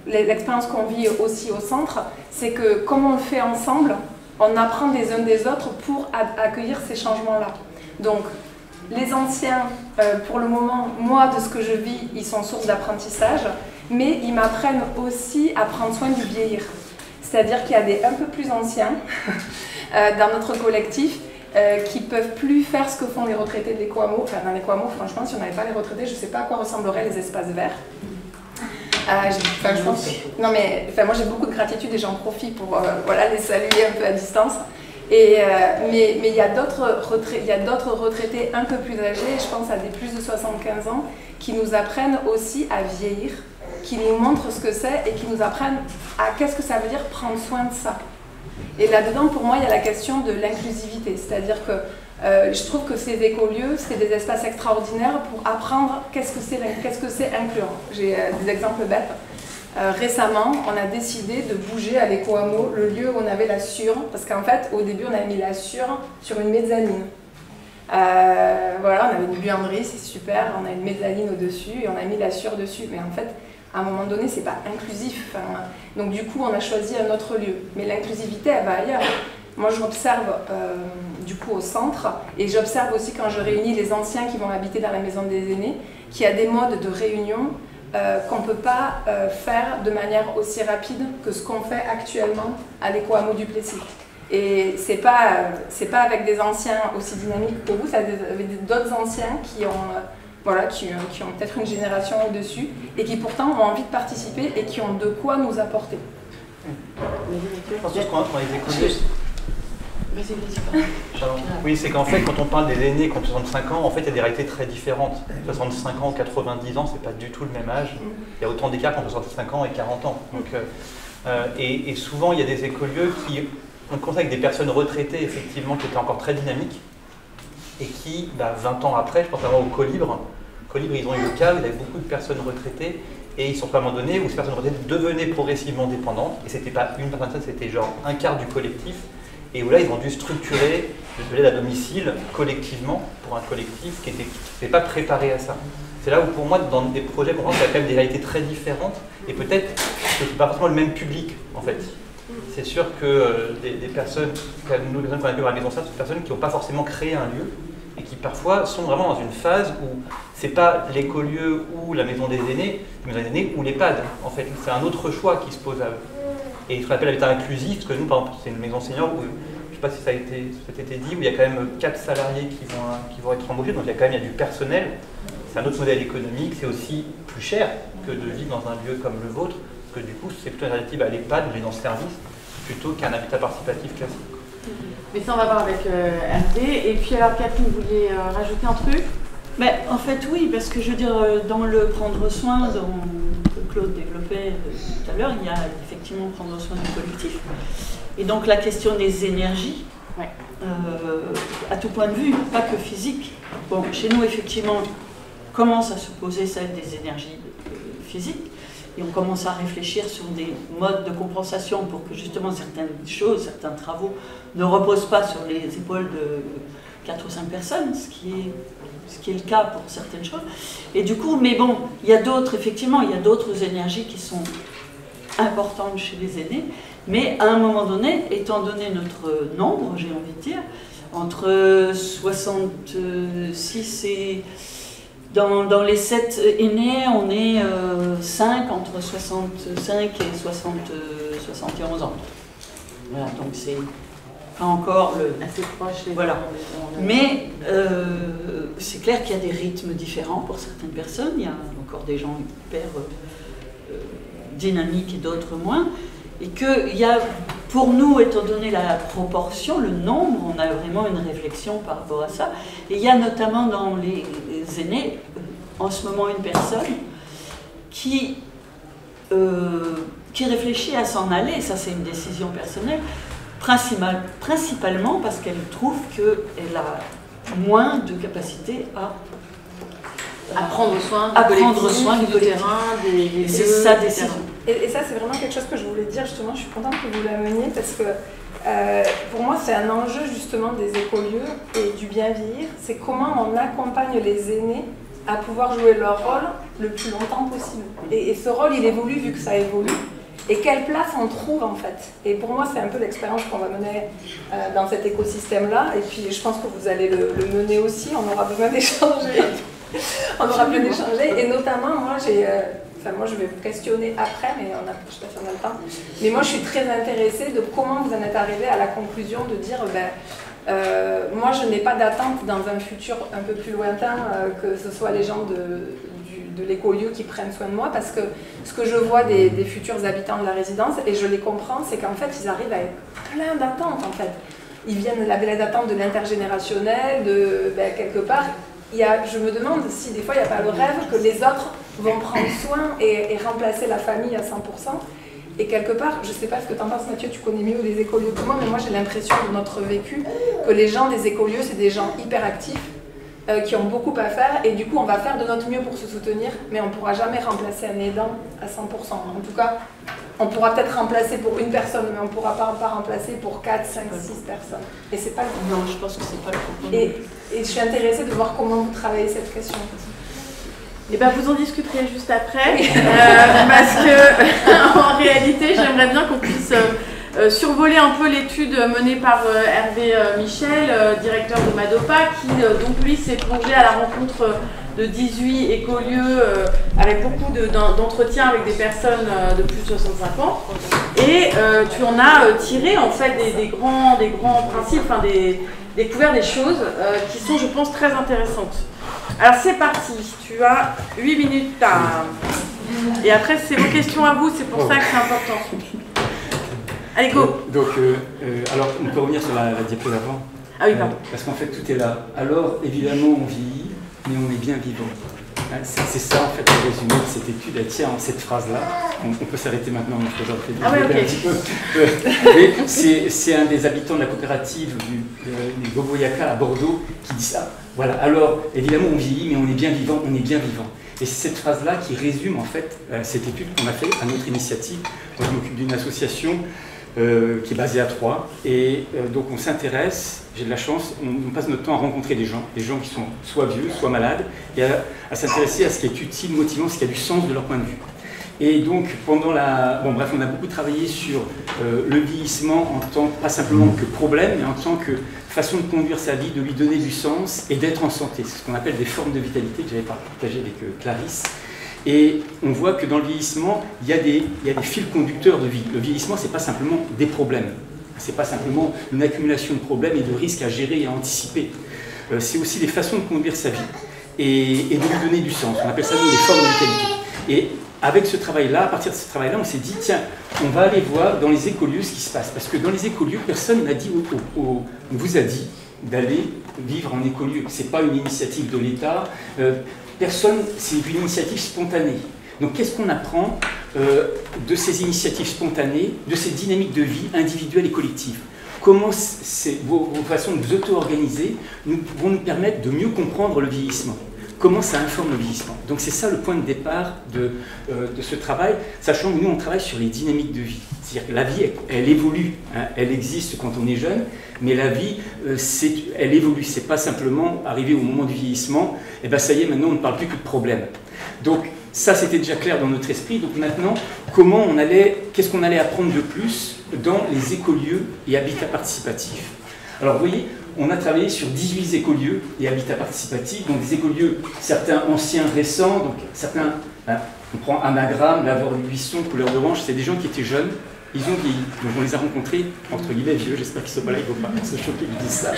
l'expérience qu'on vit aussi au centre, c'est que comme on le fait ensemble, on apprend des uns des autres pour accueillir ces changements-là. Donc, les anciens, pour le moment, moi, de ce que je vis, ils sont source d'apprentissage, mais ils m'apprennent aussi à prendre soin du vieillir. C'est-à-dire qu'il y a des un peu plus anciens dans notre collectif qui ne peuvent plus faire ce que font les retraités de l'éco-hameau. Enfin, dans l'éco-hameau, franchement, si on n'avait pas les retraités, je ne sais pas à quoi ressembleraient les espaces verts. Je pense, non mais moi j'ai beaucoup de gratitude et j'en profite pour voilà, les saluer un peu à distance. Et, mais il y a d'autres retraités un peu plus âgés, je pense à des plus de 75 ans, qui nous apprennent aussi à vieillir, qui nous montrent ce que c'est et qui nous apprennent à qu'est-ce que ça veut dire prendre soin de ça. Et là-dedans, pour moi, il y a la question de l'inclusivité, c'est-à-dire que je trouve que ces écolieux, c'est des espaces extraordinaires pour apprendre qu'est-ce que c'est incluant. J'ai des exemples bêtes. récemment, on a décidé de bouger à l'éco-hameau le lieu où on avait la sûre, parce qu'en fait, au début, on avait mis la sûre sur une mezzanine. Voilà, on avait une buanderie, c'est super, on a une mezzanine au-dessus et on a mis la sûre dessus. Mais en fait, à un moment donné, c'est pas inclusif. Enfin, donc du coup, on a choisi un autre lieu. Mais l'inclusivité, elle va ailleurs. Moi, j'observe du coup au centre et j'observe aussi quand je réunis les anciens qui vont habiter dans la maison des aînés, qu'il y a des modes de réunion qu'on ne peut pas faire de manière aussi rapide que ce qu'on fait actuellement à l'éco-hameau du Plessis. Et c'est pas avec des anciens aussi dynamiques que vous, c'est avec d'autres anciens qui ont, voilà, qui ont peut-être une génération au-dessus et qui pourtant ont envie de participer et qui ont de quoi nous apporter. Je pense que quand les écoliers... Oui, c'est qu'en fait, quand on parle des aînés qui ont 65 ans, en fait, il y a des réalités très différentes. 65 ans ou 90 ans, c'est pas du tout le même âge. Il y a autant d'écart entre 65 ans et 40 ans. Donc, et souvent, il y a des écolieux qui ont contact avec des personnes retraitées, effectivement, qui étaient encore très dynamiques, et qui, 20 ans après, je pense avant au Colibre, ils ont eu le cas, il y avait beaucoup de personnes retraitées, et ils sont à un moment donné où ces personnes retraitées devenaient progressivement dépendantes, et c'était pas une personne, c'était genre un quart du collectif. Et où là, ils ont dû structurer l'aide à domicile collectivement pour un collectif qui n'était pas préparé à ça. C'est là où, pour moi, dans des projets, pour moi, il y a quand même des réalités très différentes et peut-être que ce n'est pas forcément le même public, en fait. C'est sûr que des personnes, nous, les personnes qu'on a vues à la Maison Serre, c'est des personnes qui n'ont pas forcément créé un lieu et qui parfois sont vraiment dans une phase où c'est pas l'écolieu ou la maison des aînés ou l'EHPAD, en fait. C'est un autre choix qui se pose à eux. Et ce qu'on appelle l'habitat inclusif, parce que nous, par exemple, c'est une maison senior où, je ne sais pas si ça a été dit, où il y a quand même 4 salariés qui vont être embauchés, donc il y a du personnel. C'est un autre modèle économique, c'est aussi plus cher que de vivre dans un lieu comme le vôtre, parce que du coup, c'est plutôt une alternative à l'EHPAD, ou les dans service, plutôt qu'un habitat participatif classique. Mais ça, on va voir avec RD. Et puis alors, Catherine, vous vouliez rajouter un truc? Mais en fait, oui, parce que je veux dire, dans le prendre soin, que Claude développait tout à l'heure, il y a effectivement prendre soin du collectif. Et donc la question des énergies, ouais. À tout point de vue, pas que physique. Bon, chez nous, effectivement, commence à se poser celle des énergies physiques. Et on commence à réfléchir sur des modes de compensation pour que justement certaines choses, certains travaux ne reposent pas sur les épaules de 4 ou 5 personnes, ce qui est le cas pour certaines choses. Et du coup, mais bon, il y a d'autres, effectivement, il y a d'autres énergies qui sont importantes chez les aînés, mais à un moment donné, étant donné notre nombre, j'ai envie de dire, entre 66 et... Dans les 7 aînés, on est 5 entre 65 et 71 ans. Voilà, donc c'est pas encore assez proche. Voilà. Mais c'est clair qu'il y a des rythmes différents pour certaines personnes. Il y a encore des gens hyper dynamiques et d'autres moins. Et qu'il y a, pour nous, étant donné la proportion, le nombre, on a vraiment une réflexion par rapport à ça. Et il y a notamment dans les aînés, en ce moment, une personne qui réfléchit à s'en aller, ça c'est une décision personnelle, principalement parce qu'elle trouve qu'elle a moins de capacité à prendre soin du terrain, des lieux, c'est sa décision. Et ça, c'est vraiment quelque chose que je voulais dire, justement. Je suis contente que vous l'ameniez parce que pour moi, c'est un enjeu justement des écolieux et du bien vieillir. C'est comment on accompagne les aînés à pouvoir jouer leur rôle le plus longtemps possible. Et ce rôle, il évolue vu que ça évolue. Et quelle place on trouve en fait. Et pour moi, c'est un peu l'expérience qu'on va mener dans cet écosystème-là. Et puis, je pense que vous allez le mener aussi. On aura besoin d'échanger. On aura besoin d'échanger. Et notamment, moi, moi, je vais vous questionner après, mais je ne sais pas si on a le temps. Mais moi, je suis très intéressée de comment vous en êtes arrivé à la conclusion de dire, moi, je n'ai pas d'attente dans un futur un peu plus lointain que ce soit les gens de l'écolieu qui prennent soin de moi, parce que ce que je vois des futurs habitants de la résidence, et je les comprends, c'est qu'en fait, ils arrivent avec plein d'attentes, en fait. Ils viennent avec l'attente de l'intergénérationnel, quelque part. Je me demande si des fois, il n'y a pas le rêve que les autres vont prendre soin et remplacer la famille à 100%. Et quelque part, je ne sais pas ce que tu en penses, Mathieu, tu connais mieux les écolieux que moi, mais moi j'ai l'impression de notre vécu que les gens des écolieux, c'est des gens hyper actifs, qui ont beaucoup à faire, et du coup on va faire de notre mieux pour se soutenir, mais on ne pourra jamais remplacer un aidant à 100%. En tout cas, on pourra peut-être remplacer pour une personne, mais on ne pourra pas remplacer pour 4, 5, 6 personnes. Et c'est pas le Non, je pense que c'est pas le propos. Et je suis intéressée de voir comment vous travaillez cette question. Et ben vous en discuterez juste après, parce que en réalité, j'aimerais bien qu'on puisse survoler un peu l'étude menée par Hervé Michel, directeur de Madopa, qui donc lui s'est plongé à la rencontre de 18 écolieux avec beaucoup d'entretiens avec des personnes de plus de 65 ans. Et tu en as tiré en fait des grands principes, enfin découvert des choses qui sont, je pense, très intéressantes. Alors c'est parti, tu as 8 minutes. Et après, c'est vos questions à vous, c'est pour ça que c'est important. Allez, go. Donc, alors, on peut revenir sur la diapo d'avant. Ah oui, pardon. Parce qu'en fait, tout est là. Alors, évidemment, on vieillit, mais on est bien vivant. C'est ça, en fait, le résumé de cette étude. Elle tient en cette phrase-là. On peut s'arrêter maintenant, on peut ah ouais, un petit peu. Mais c'est un des habitants de la coopérative du Boboyaka à Bordeaux qui dit ça. Voilà, alors, évidemment, on vieillit, mais on est bien vivant, on est bien vivant. Et c'est cette phrase-là qui résume, en fait, cette étude qu'on a faite à notre initiative. Moi, je m'occupe d'une association qui est basée à Troyes. Et donc, on s'intéresse, j'ai de la chance, on passe notre temps à rencontrer des gens qui sont soit vieux, soit malades, et à s'intéresser à ce qui est utile, motivant, ce qui a du sens de leur point de vue. Et donc, pendant Bon, bref, on a beaucoup travaillé sur le vieillissement en tant, pas simplement que problème, mais en tant que façon de conduire sa vie, de lui donner du sens et d'être en santé. C'est ce qu'on appelle des formes de vitalité que j'avais partagé avec Clarisse. Et on voit que dans le vieillissement, il y a des fils conducteurs de vie. Le vieillissement, ce n'est pas simplement des problèmes. Ce n'est pas simplement une accumulation de problèmes et de risques à gérer et à anticiper. C'est aussi des façons de conduire sa vie et de lui donner du sens. On appelle ça, nous, des formes de vitalité. Et avec ce travail-là, à partir de ce travail-là, on s'est dit, tiens, on va aller voir dans les écolieux ce qui se passe. Parce que dans les écolieux, personne n'a dit, on vous a dit d'aller vivre en écolieu. Ce n'est pas une initiative de l'État. Personne, c'est une initiative spontanée. Donc qu'est-ce qu'on apprend de ces initiatives spontanées, de ces dynamiques de vie individuelles et collectives? Comment vos façons de vous auto-organiser vont nous permettre de mieux comprendre le vieillissement? Comment ça informe le vieillissement? Donc c'est ça le point de départ de ce travail, sachant que nous on travaille sur les dynamiques de vie. C'est-à-dire que la vie, elle évolue, hein, elle existe quand on est jeune, mais la vie, elle évolue. C'est pas simplement arriver au moment du vieillissement, et ben ça y est, maintenant on ne parle plus que de problèmes. Donc ça c'était déjà clair dans notre esprit. Donc maintenant, qu'est-ce qu'on allait apprendre de plus dans les écolieux et habitats participatifs? Alors vous voyez, on a travaillé sur 18 écolieux et habitats participatifs, donc des écolieux, certains anciens, récents, donc certains, on prend Anagramme, Lavore du Buisson, Couleur d'Orange, c'est des gens qui étaient jeunes, ils ont vieilli, donc on les a rencontrés, entre guillemets vieux, j'espère qu'ils ne sont pas là, ils ne vont pas se choquer qu'ils disent ça.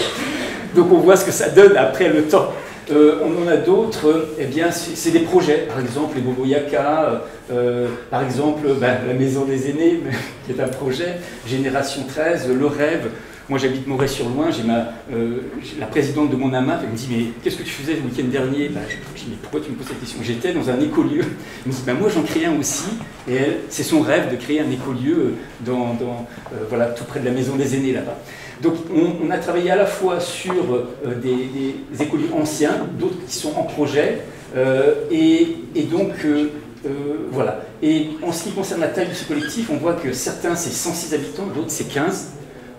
Donc on voit ce que ça donne après le temps. On en a d'autres, eh bien c'est des projets, par exemple les Boboyaka, par exemple la Maison des Aînés, qui est un projet, Génération 13, Le Rêve. Moi j'habite Moret-sur-Loing, j'ai la présidente de mon AMAP, elle me dit mais qu'est-ce que tu faisais le week-end dernier? Je dis mais pourquoi tu me poses cette question? J'étais dans un écolieu. Elle me dit moi j'en crée un aussi, et elle, c'est son rêve de créer un écolieu voilà, tout près de la Maison des Aînés là-bas. Donc on a travaillé à la fois sur des écolieux anciens, d'autres qui sont en projet, et donc voilà. Et en ce qui concerne la taille de ce collectif, on voit que certains c'est 106 habitants, d'autres c'est 15.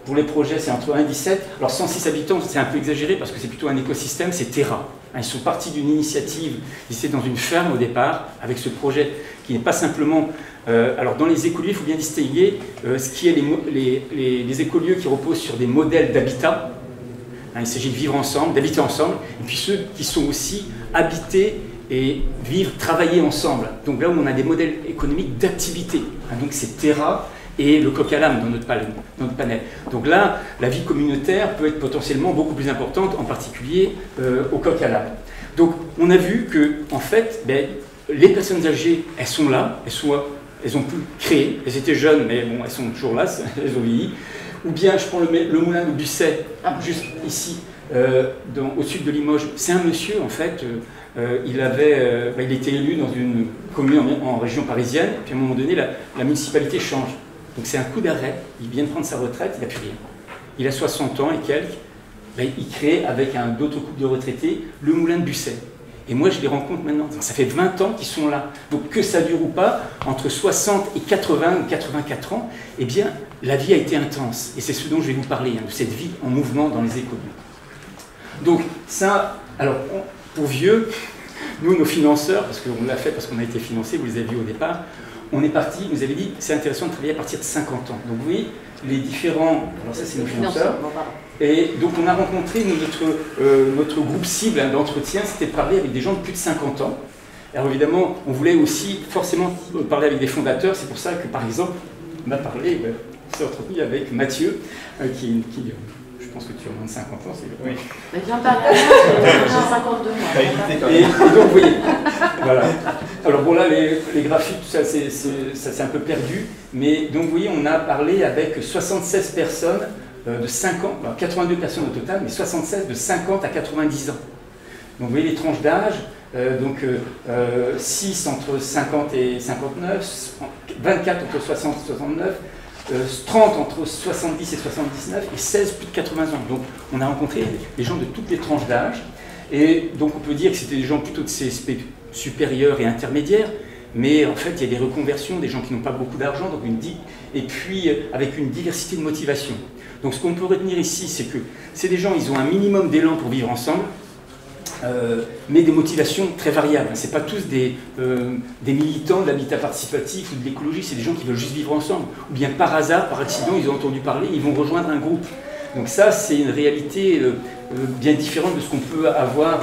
Pour les projets, c'est entre 1 et 17. Alors 106 habitants, c'est un peu exagéré parce que c'est plutôt un écosystème, c'est Terra. Ils sont partis d'une initiative, ils étaient dans une ferme au départ, avec ce projet qui n'est pas simplement... alors dans les écolieux, il faut bien distinguer ce qui est les écolieux qui reposent sur des modèles d'habitat. Il s'agit de vivre ensemble, d'habiter ensemble, et puis ceux qui sont aussi habités et vivre, travailler ensemble. Donc là où on a des modèles économiques d'activité. Donc c'est Terra et le coq à l'âne dans notre panel. Donc là, la vie communautaire peut être potentiellement beaucoup plus importante, en particulier au coq à l'âne. Donc on a vu que, en fait, les personnes âgées, elles sont là, elles ont pu créer, elles étaient jeunes, mais bon, elles sont toujours là, elles ont vieilli. Ou bien, je prends le moulin de Busset, juste ici, au sud de Limoges. C'est un monsieur, en fait, il était élu dans une commune en région parisienne, puis à un moment donné, la municipalité change. Donc c'est un coup d'arrêt, il vient de prendre sa retraite, il n'a plus rien. Il a 60 ans et quelques, ben, ils créent avec d'autres couples de retraités le moulin de Busset. Et moi, je les rencontre maintenant. Ça fait 20 ans qu'ils sont là. Donc, que ça dure ou pas, entre 60 et 80 ou 84 ans, eh bien, la vie a été intense. Et c'est ce dont je vais vous parler, de cette vie en mouvement dans les écoles. Donc, ça, alors, pour vieux, nous, nos financeurs, parce qu'on l'a fait, parce qu'on a été financés, vous les avez vus au départ, on est parti, vous avez dit, c'est intéressant de travailler à partir de 50 ans. Donc, vous voyez, les différents, alors ça, c'est nos financeurs. Et donc on a rencontré notre groupe cible d'entretien, c'était de parler avec des gens de plus de 50 ans. Alors évidemment, on voulait aussi forcément parler avec des fondateurs, c'est pour ça que par exemple, on a parlé, on s'est entretenu avec Mathieu, qui je pense que tu as moins de 50 ans, c'est oui. Mais viens parler à moi, j'ai 52 mois. Et donc vous voyez, voilà. Alors bon là, les graphiques, tout ça c'est un peu perdu, mais donc vous voyez, on a parlé avec 76 personnes, de 50, 82 personnes au total, mais 76 de 50 à 90 ans. Donc vous voyez les tranches d'âge, 6 entre 50 et 59, 24 entre 60 et 69, 30 entre 70 et 79 et 16 plus de 80 ans. Donc on a rencontré des gens de toutes les tranches d'âge, et donc on peut dire que c'était des gens plutôt de CSP supérieurs et intermédiaires, mais en fait il y a des reconversions, des gens qui n'ont pas beaucoup d'argent, et puis avec une diversité de motivations. Donc ce qu'on peut retenir ici, c'est que c'est des gens, ils ont un minimum d'élan pour vivre ensemble, mais des motivations très variables. Ce n'est pas tous des militants de l'habitat participatif ou de l'écologie, c'est des gens qui veulent juste vivre ensemble. Ou bien par hasard, par accident, ils ont entendu parler, ils vont rejoindre un groupe. Donc ça, c'est une réalité bien différente de ce qu'on peut avoir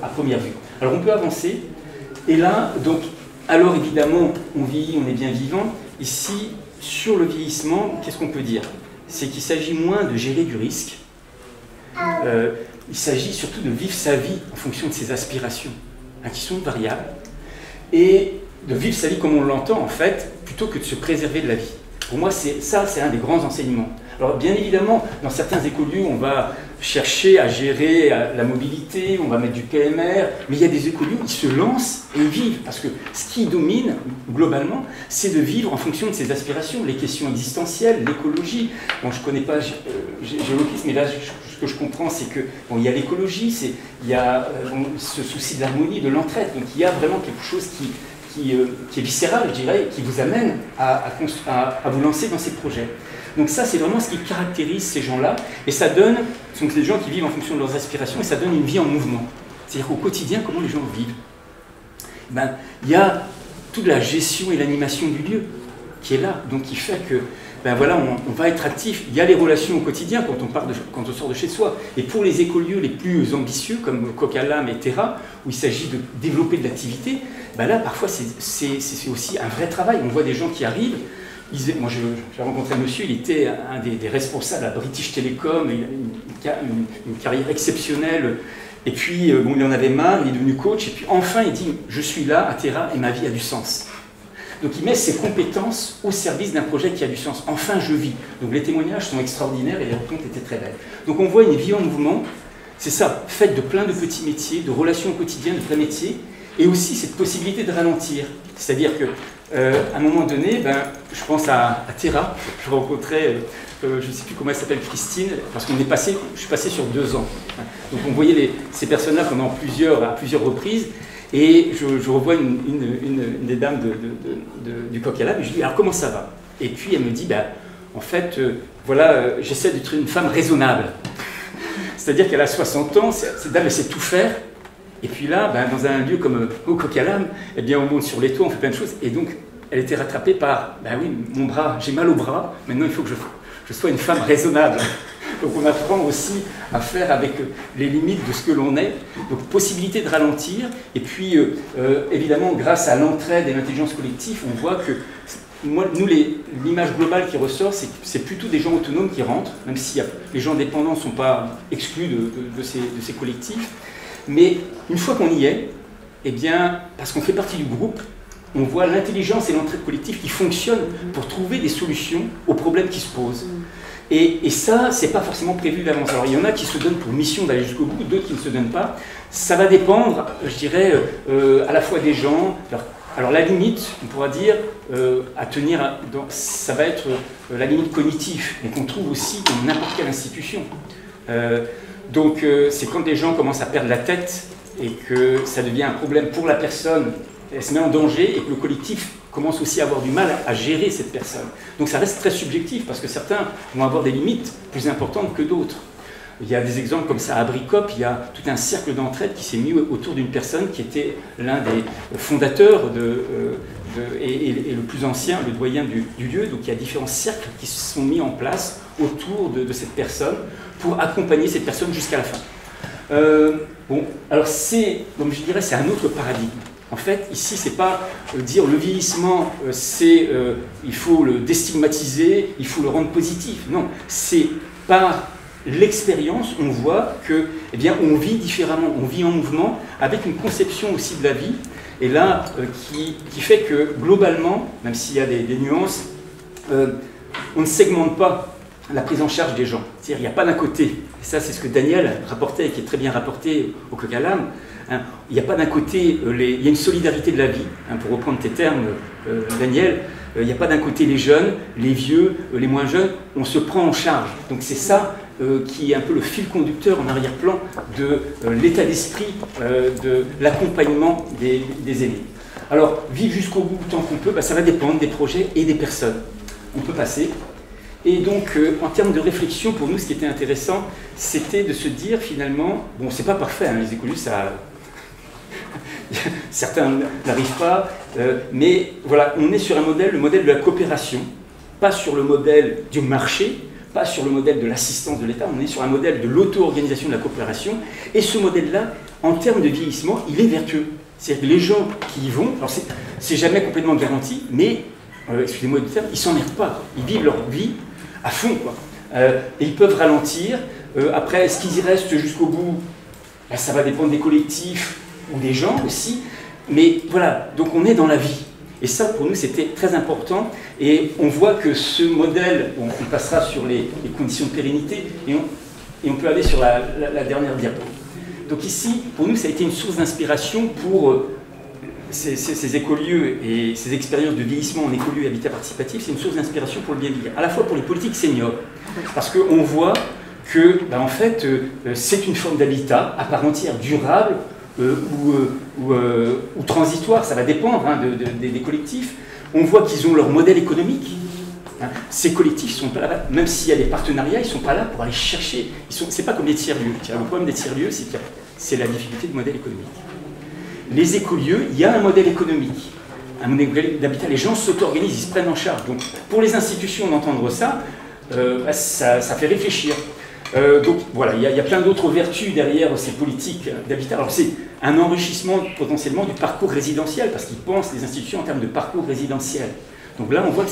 à première vue. Alors on peut avancer, et là, donc, alors évidemment, on vieillit, on est bien vivant. Ici, sur le vieillissement, qu'est-ce qu'on peut dire ? C'est qu'il s'agit moins de gérer du risque, il s'agit surtout de vivre sa vie en fonction de ses aspirations, qui sont variables, et de vivre sa vie comme on l'entend en fait, plutôt que de se préserver de la vie. Pour moi, c'est un des grands enseignements. Alors bien évidemment, dans certains écolieux, on va chercher à gérer la mobilité, on va mettre du PMR, mais il y a des écolieux qui se lancent et vivent, parce que ce qui domine globalement, c'est de vivre en fonction de ses aspirations, les questions existentielles, l'écologie. Bon, je ne connais pas géologisme, mais là, ce que je comprends, c'est que bon, il y a l'écologie, il y a ce souci de l'harmonie, de l'entraide, donc il y a vraiment quelque chose qui est viscéral, je dirais, qui vous amène à vous lancer dans ces projets. Donc ça, c'est vraiment ce qui caractérise ces gens-là, et ça donne, ce sont des gens qui vivent en fonction de leurs aspirations, et ça donne une vie en mouvement. C'est-à-dire qu'au quotidien, comment les gens vivent ? Ben, il y a toute la gestion et l'animation du lieu qui est là, donc qui fait que, ben voilà, on va être actif. Il y a les relations au quotidien quand on sort de chez soi. Et pour les écolieux les plus ambitieux, comme Coq à l'âme et Terra, où il s'agit de développer de l'activité, ben là, parfois, c'est aussi un vrai travail. On voit des gens qui arrivent. Moi, j'ai rencontré un monsieur, il était un des responsables à British Telecom, il a une carrière exceptionnelle, et puis bon, il en avait marre, il est devenu coach, et puis enfin il dit « je suis là à Terra et ma vie a du sens ». Donc il met ses compétences au service d'un projet qui a du sens. Enfin je vis. Donc les témoignages sont extraordinaires et les rencontres étaient très belles. Donc on voit une vie en mouvement, c'est ça, faite de plein de petits métiers, de relations au quotidien, de vrais métiers, et aussi cette possibilité de ralentir. C'est-à-dire que à un moment donné, ben, je pense à Terra, je rencontrais, je ne sais plus comment elle s'appelle, Christine, parce je suis passé sur 2 ans. Donc on voyait ces personnes-là pendant à plusieurs reprises, et je revois une des dames du Coq à l'âme, et je lui dis, alors comment ça va? Et puis elle me dit, ben, en fait, voilà, j'essaie d'être une femme raisonnable. C'est-à-dire qu'elle a 60 ans, cette dame, elle sait tout faire. Et puis là, ben, dans un lieu comme au Coq à l'âme, eh bien, on monte sur les toits, on fait plein de choses. Et donc, elle était rattrapée par, ben oui, mon bras, j'ai mal au bras, maintenant il faut que je sois une femme raisonnable. Donc on apprend aussi à faire avec les limites de ce que l'on est. Donc possibilité de ralentir. Et puis, évidemment, grâce à l'entraide et l'intelligence collective, on voit que, l'image globale qui ressort, c'est plutôt des gens autonomes qui rentrent, même si les gens dépendants ne sont pas exclus de ces collectifs. Mais une fois qu'on y est, eh bien, parce qu'on fait partie du groupe, on voit l'intelligence et l'entraide collective qui fonctionnent pour trouver des solutions aux problèmes qui se posent. Et ça, c'est pas forcément prévu d'avance. Alors il y en a qui se donnent pour mission d'aller jusqu'au bout, d'autres qui ne se donnent pas. Ça va dépendre, je dirais, à la fois des gens. Alors la limite, on pourra dire, à tenir, ça va être la limite cognitive, mais qu'on trouve aussi dans n'importe quelle institution. Donc c'est quand les gens commencent à perdre la tête et que ça devient un problème pour la personne, elle se met en danger et que le collectif commence aussi à avoir du mal à gérer cette personne. Donc ça reste très subjectif parce que certains vont avoir des limites plus importantes que d'autres. Il y a des exemples comme ça à Bricop, il y a tout un cercle d'entraide qui s'est mis autour d'une personne qui était l'un des fondateurs et le plus ancien, le doyen du lieu. Donc il y a différents cercles qui se sont mis en place autour de cette personne pour accompagner cette personne jusqu'à la fin. Bon, alors comme je dirais, c'est un autre paradigme. En fait, ici, c'est pas dire le vieillissement, il faut le déstigmatiser, il faut le rendre positif. Non, c'est par l'expérience, on voit que, eh bien, on vit différemment, on vit en mouvement, avec une conception aussi de la vie, et là, qui fait que globalement, même s'il y a des nuances, on ne segmente pas la prise en charge des gens. C'est-à-dire, il n'y a pas d'un côté, et ça c'est ce que Daniel rapportait, et qui est très bien rapporté au Coq à l'âme, hein, il n'y a pas d'un côté, il y a une solidarité de la vie, hein, pour reprendre tes termes, Daniel, il n'y a pas d'un côté les jeunes, les vieux, les moins jeunes, on se prend en charge. Donc c'est ça qui est un peu le fil conducteur en arrière-plan de l'état d'esprit, de l'accompagnement des aînés. Alors, vivre jusqu'au bout tant qu'on peut, ça va dépendre des projets et des personnes. On peut passer. Et donc, en termes de réflexion, pour nous, ce qui était intéressant, c'était de se dire finalement, bon, c'est pas parfait, hein, les écoliers, ça... certains n'arrivent pas, mais voilà, on est sur un modèle, le modèle de la coopération, pas sur le modèle du marché, pas sur le modèle de l'assistance de l'État, on est sur un modèle de l'auto-organisation de la coopération, et ce modèle-là, en termes de vieillissement, il est vertueux. C'est-à-dire que les gens qui y vont, alors c'est jamais complètement garanti, mais, excusez-moi du terme, ils s'en merdent pas, ils vivent leur vie à fond, quoi. Et ils peuvent ralentir. Après, est-ce qu'ils y restent jusqu'au bout? Ça va dépendre des collectifs ou des gens aussi, mais voilà, donc on est dans la vie. Et ça, pour nous, c'était très important. Et on voit que ce modèle, on passera sur les conditions de pérennité, et on peut aller sur la dernière diapo. Donc ici, pour nous, ça a été une source d'inspiration pour ces écolieux et ces expériences de vieillissement en écolieux et habitat participatif. C'est une source d'inspiration pour le bien vieillir, à la fois pour les politiques seniors, parce qu'on voit que, en fait, c'est une forme d'habitat à part entière, durable, ou transitoire, ça va dépendre, hein, des collectifs. On voit qu'ils ont leur modèle économique. Hein. Ces collectifs sont pas là, même s'il y a des partenariats, ils ne sont pas là pour aller chercher. C'est pas comme les tiers-lieux. Le problème des tiers-lieux, c'est la difficulté du modèle économique. Les écolieux, il y a un modèle économique, un modèle d'habitat. Les gens s'auto-organisent, ils se prennent en charge. Donc, pour les institutions d'entendre ça, ça fait réfléchir. Donc voilà, il y a plein d'autres vertus derrière ces politiques d'habitat. Alors c'est un enrichissement potentiellement du parcours résidentiel, parce qu'ils pensent les institutions en termes de parcours résidentiel. Donc là, on voit que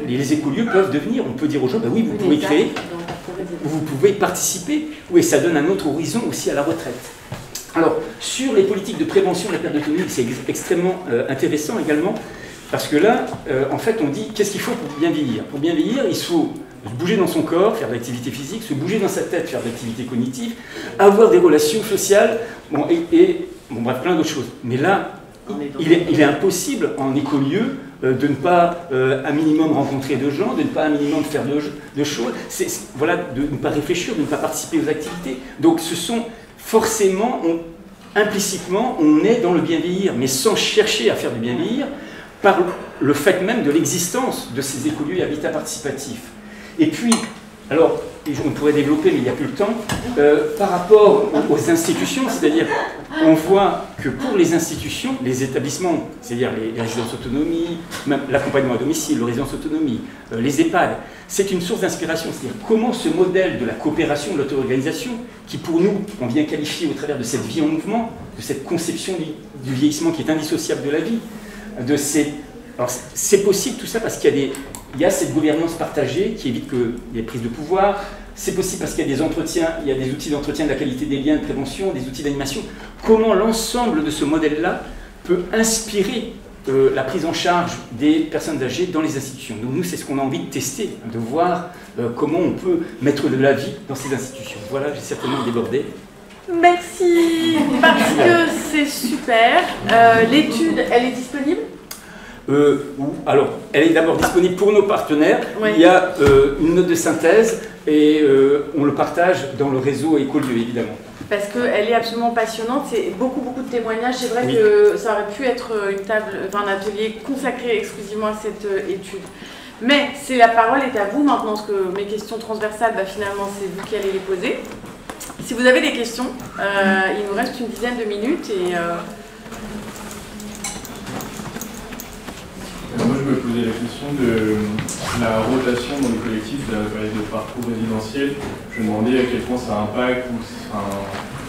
les écolieux peuvent devenir, on peut dire aux gens, ben oui, vous pouvez créer, vous pouvez participer, oui, ça donne un autre horizon aussi à la retraite. Alors, sur les politiques de prévention de la perte d'autonomie, c'est extrêmement intéressant également, parce que là, en fait, on dit, qu'est-ce qu'il faut pour bien vieillir? Pour bien vieillir, il faut se bouger dans son corps, faire de l'activité physique, se bouger dans sa tête, faire de l'activité cognitive, avoir des relations sociales, bon, bref, plein d'autres choses. Mais là, il est impossible en écolieu de ne pas un minimum rencontrer de gens, de ne pas un minimum faire de choses, voilà, de ne pas réfléchir, de ne pas participer aux activités. Donc ce sont forcément, implicitement, on est dans le bien vieillir, mais sans chercher à faire du bien vieillir, par le fait même de l'existence de ces écolieux et habitats participatifs. Et puis, alors, on pourrait développer, mais il n'y a plus le temps, par rapport aux institutions, c'est-à-dire, on voit que pour les institutions, les établissements, c'est-à-dire les résidences autonomie, même l'accompagnement à domicile, les résidences autonomie, les EHPAD, c'est une source d'inspiration, c'est-à-dire comment ce modèle de la coopération, de l'auto-organisation, qui pour nous, on vient qualifier au travers de cette vie en mouvement, de cette conception du vieillissement qui est indissociable de la vie, alors c'est possible tout ça parce qu'il y a cette gouvernance partagée qui évite qu'il y ait prise de pouvoir. C'est possible parce qu'il y a des entretiens, il y a des outils d'entretien de la qualité des liens, de prévention, des outils d'animation. Comment l'ensemble de ce modèle-là peut inspirer la prise en charge des personnes âgées dans les institutions. Donc nous, c'est ce qu'on a envie de tester, de voir comment on peut mettre de la vie dans ces institutions. Voilà, j'ai certainement débordé. Merci, parce que c'est super. L'étude, elle est disponible ? alors, elle est d'abord disponible pour nos partenaires. Ouais. Il y a une note de synthèse et on le partage dans le réseau Écolieu, évidemment. Parce qu'elle est absolument passionnante, c'est beaucoup de témoignages. C'est vrai Oui. que ça aurait pu être un atelier consacré exclusivement à cette étude. Mais la parole est à vous maintenant, parce que mes questions transversales, finalement, c'est vous qui allez les poser. Si vous avez des questions, il nous reste une dizaine de minutes. Et, moi, je me posais la question de la rotation dans les collectifs de parcours résidentiel. Je me demandais à quel point ça impacte,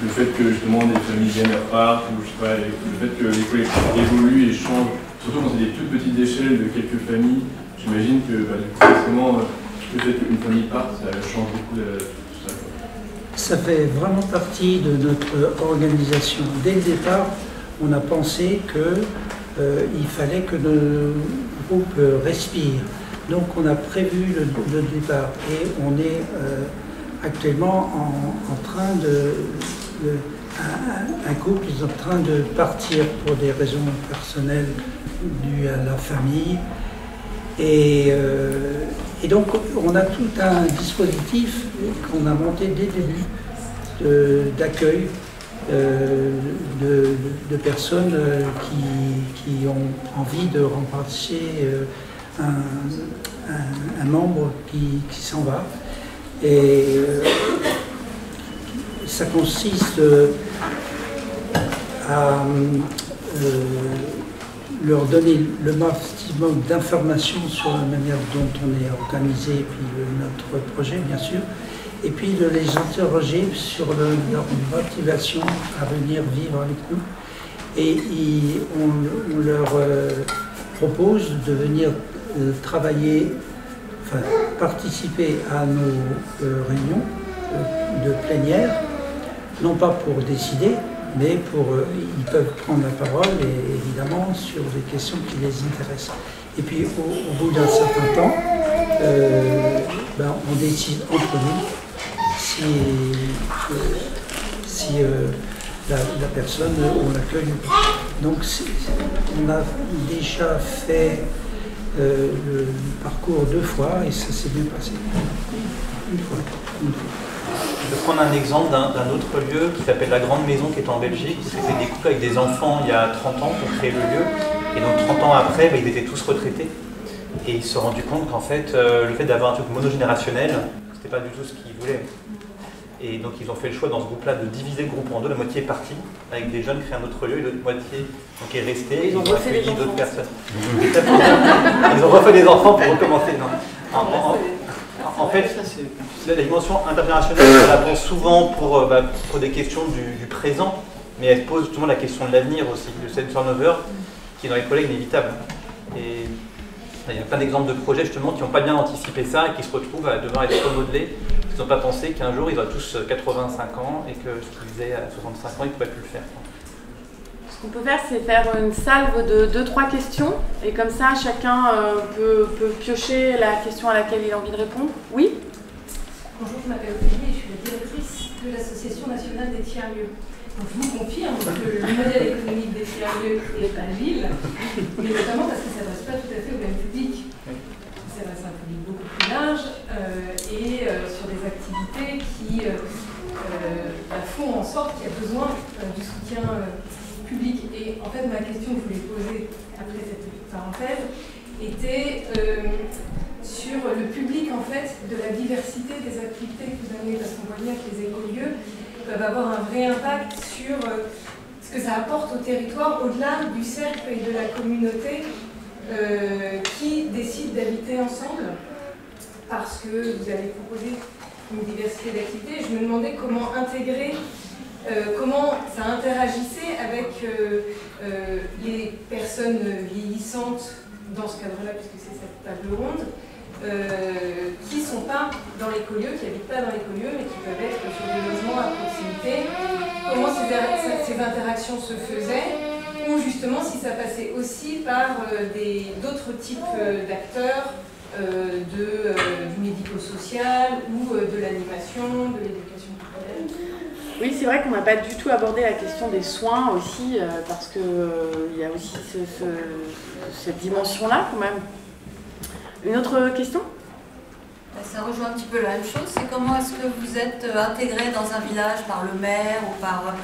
le fait que justement des familles viennent à part, ou je sais pas, le fait que les collectifs évoluent et changent, surtout quand c'est des toutes petites échelles de quelques familles. J'imagine que forcément, le fait qu'une famille parte, ça change beaucoup tout ça. Ça fait vraiment partie de notre organisation. Dès le départ, on a pensé qu'il fallait que le groupe respire. Donc on a prévu le départ et on est actuellement en train un couple est en train de partir pour des raisons personnelles dues à la famille. Et donc on a tout un dispositif qu'on a monté dès le début d'accueil de personnes qui ont envie de remplacer un membre qui s'en va. Et ça consiste à leur donner le maximum d'informations sur la manière dont on est organisé et puis notre projet, bien sûr, et puis de les interroger sur leur motivation à venir vivre avec nous. Et on leur propose de venir travailler, enfin participer à nos réunions de plénière, non pas pour décider, mais ils peuvent prendre la parole, et évidemment, sur des questions qui les intéressent. Et puis, au bout d'un certain temps, on décide entre nous si la personne, on l'accueille ou pas. Donc, on a déjà fait le parcours 2 fois, et ça s'est bien passé. Une fois. Je vais prendre un exemple d'un autre lieu qui s'appelle La Grande Maison, qui est en Belgique. C'était des couples avec des enfants il y a 30 ans pour créer le lieu. Et donc 30 ans après, ils étaient tous retraités. Et ils se sont rendus compte qu'en fait, le fait d'avoir un truc monogénérationnel, c'était pas du tout ce qu'ils voulaient. Et donc ils ont fait le choix dans ce groupe-là de diviser le groupe en deux. La moitié est partie, avec des jeunes, créer un autre lieu, et l'autre moitié donc, est restée. Ils ont refait accueilli des d'autres enfants. personnes. Ils ont refait des enfants pour recommencer. Non. En fait, la dimension intergénérationnelle, on la pense souvent pour des questions du présent, mais elle pose justement la question de l'avenir aussi, de cette turnover qui est dans les collègues inévitable. Et il y a plein d'exemples de projets justement qui n'ont pas bien anticipé ça et qui se retrouvent à devoir être remodelés. Ils n'ont pas pensé qu'un jour ils auraient tous 85 ans et que ce qu'ils faisaient à 65 ans, ils ne pouvaient plus le faire. Ce qu'on peut faire, c'est faire une salve de 2-3 questions, et comme ça, chacun peut piocher la question à laquelle il a envie de répondre. Oui ? Bonjour, je m'appelle Ophélie et je suis la directrice de l'Association nationale des tiers-lieux. Donc je vous confirme que le modèle économique des tiers-lieux n'est pas nul, mais notamment parce que ça ne s'adresse pas tout à fait au même public. Ça s'adresse à un public beaucoup plus large et sur des activités qui font en sorte qu'il y a besoin du soutien public. Et en fait, ma question que je voulais poser après cette parenthèse était sur le public en fait de la diversité des activités que vous avez, parce qu'on voit bien que les écolieux peuvent avoir un vrai impact sur ce que ça apporte au territoire au-delà du cercle et de la communauté qui décident d'habiter ensemble, parce que vous avez proposé une diversité d'activités. Je me demandais comment intégrer, comment ça interagissait avec les personnes vieillissantes dans ce cadre-là, puisque c'est cette table ronde, qui ne sont pas dans l'écolieu, qui n'habitent pas dans l'écolieu, mais qui peuvent être sur des logements à proximité. Comment ces interactions se faisaient, ou justement si ça passait aussi par d'autres types d'acteurs, du médico-social ou de l'animation, de l'éducation culturelle. Oui, c'est vrai qu'on n'a pas du tout abordé la question des soins aussi, parce qu'il y a aussi cette dimension-là quand même. Une autre question ? Ça rejoint un petit peu la même chose. C'est comment est-ce que vous êtes intégré dans un village par le maire ou par...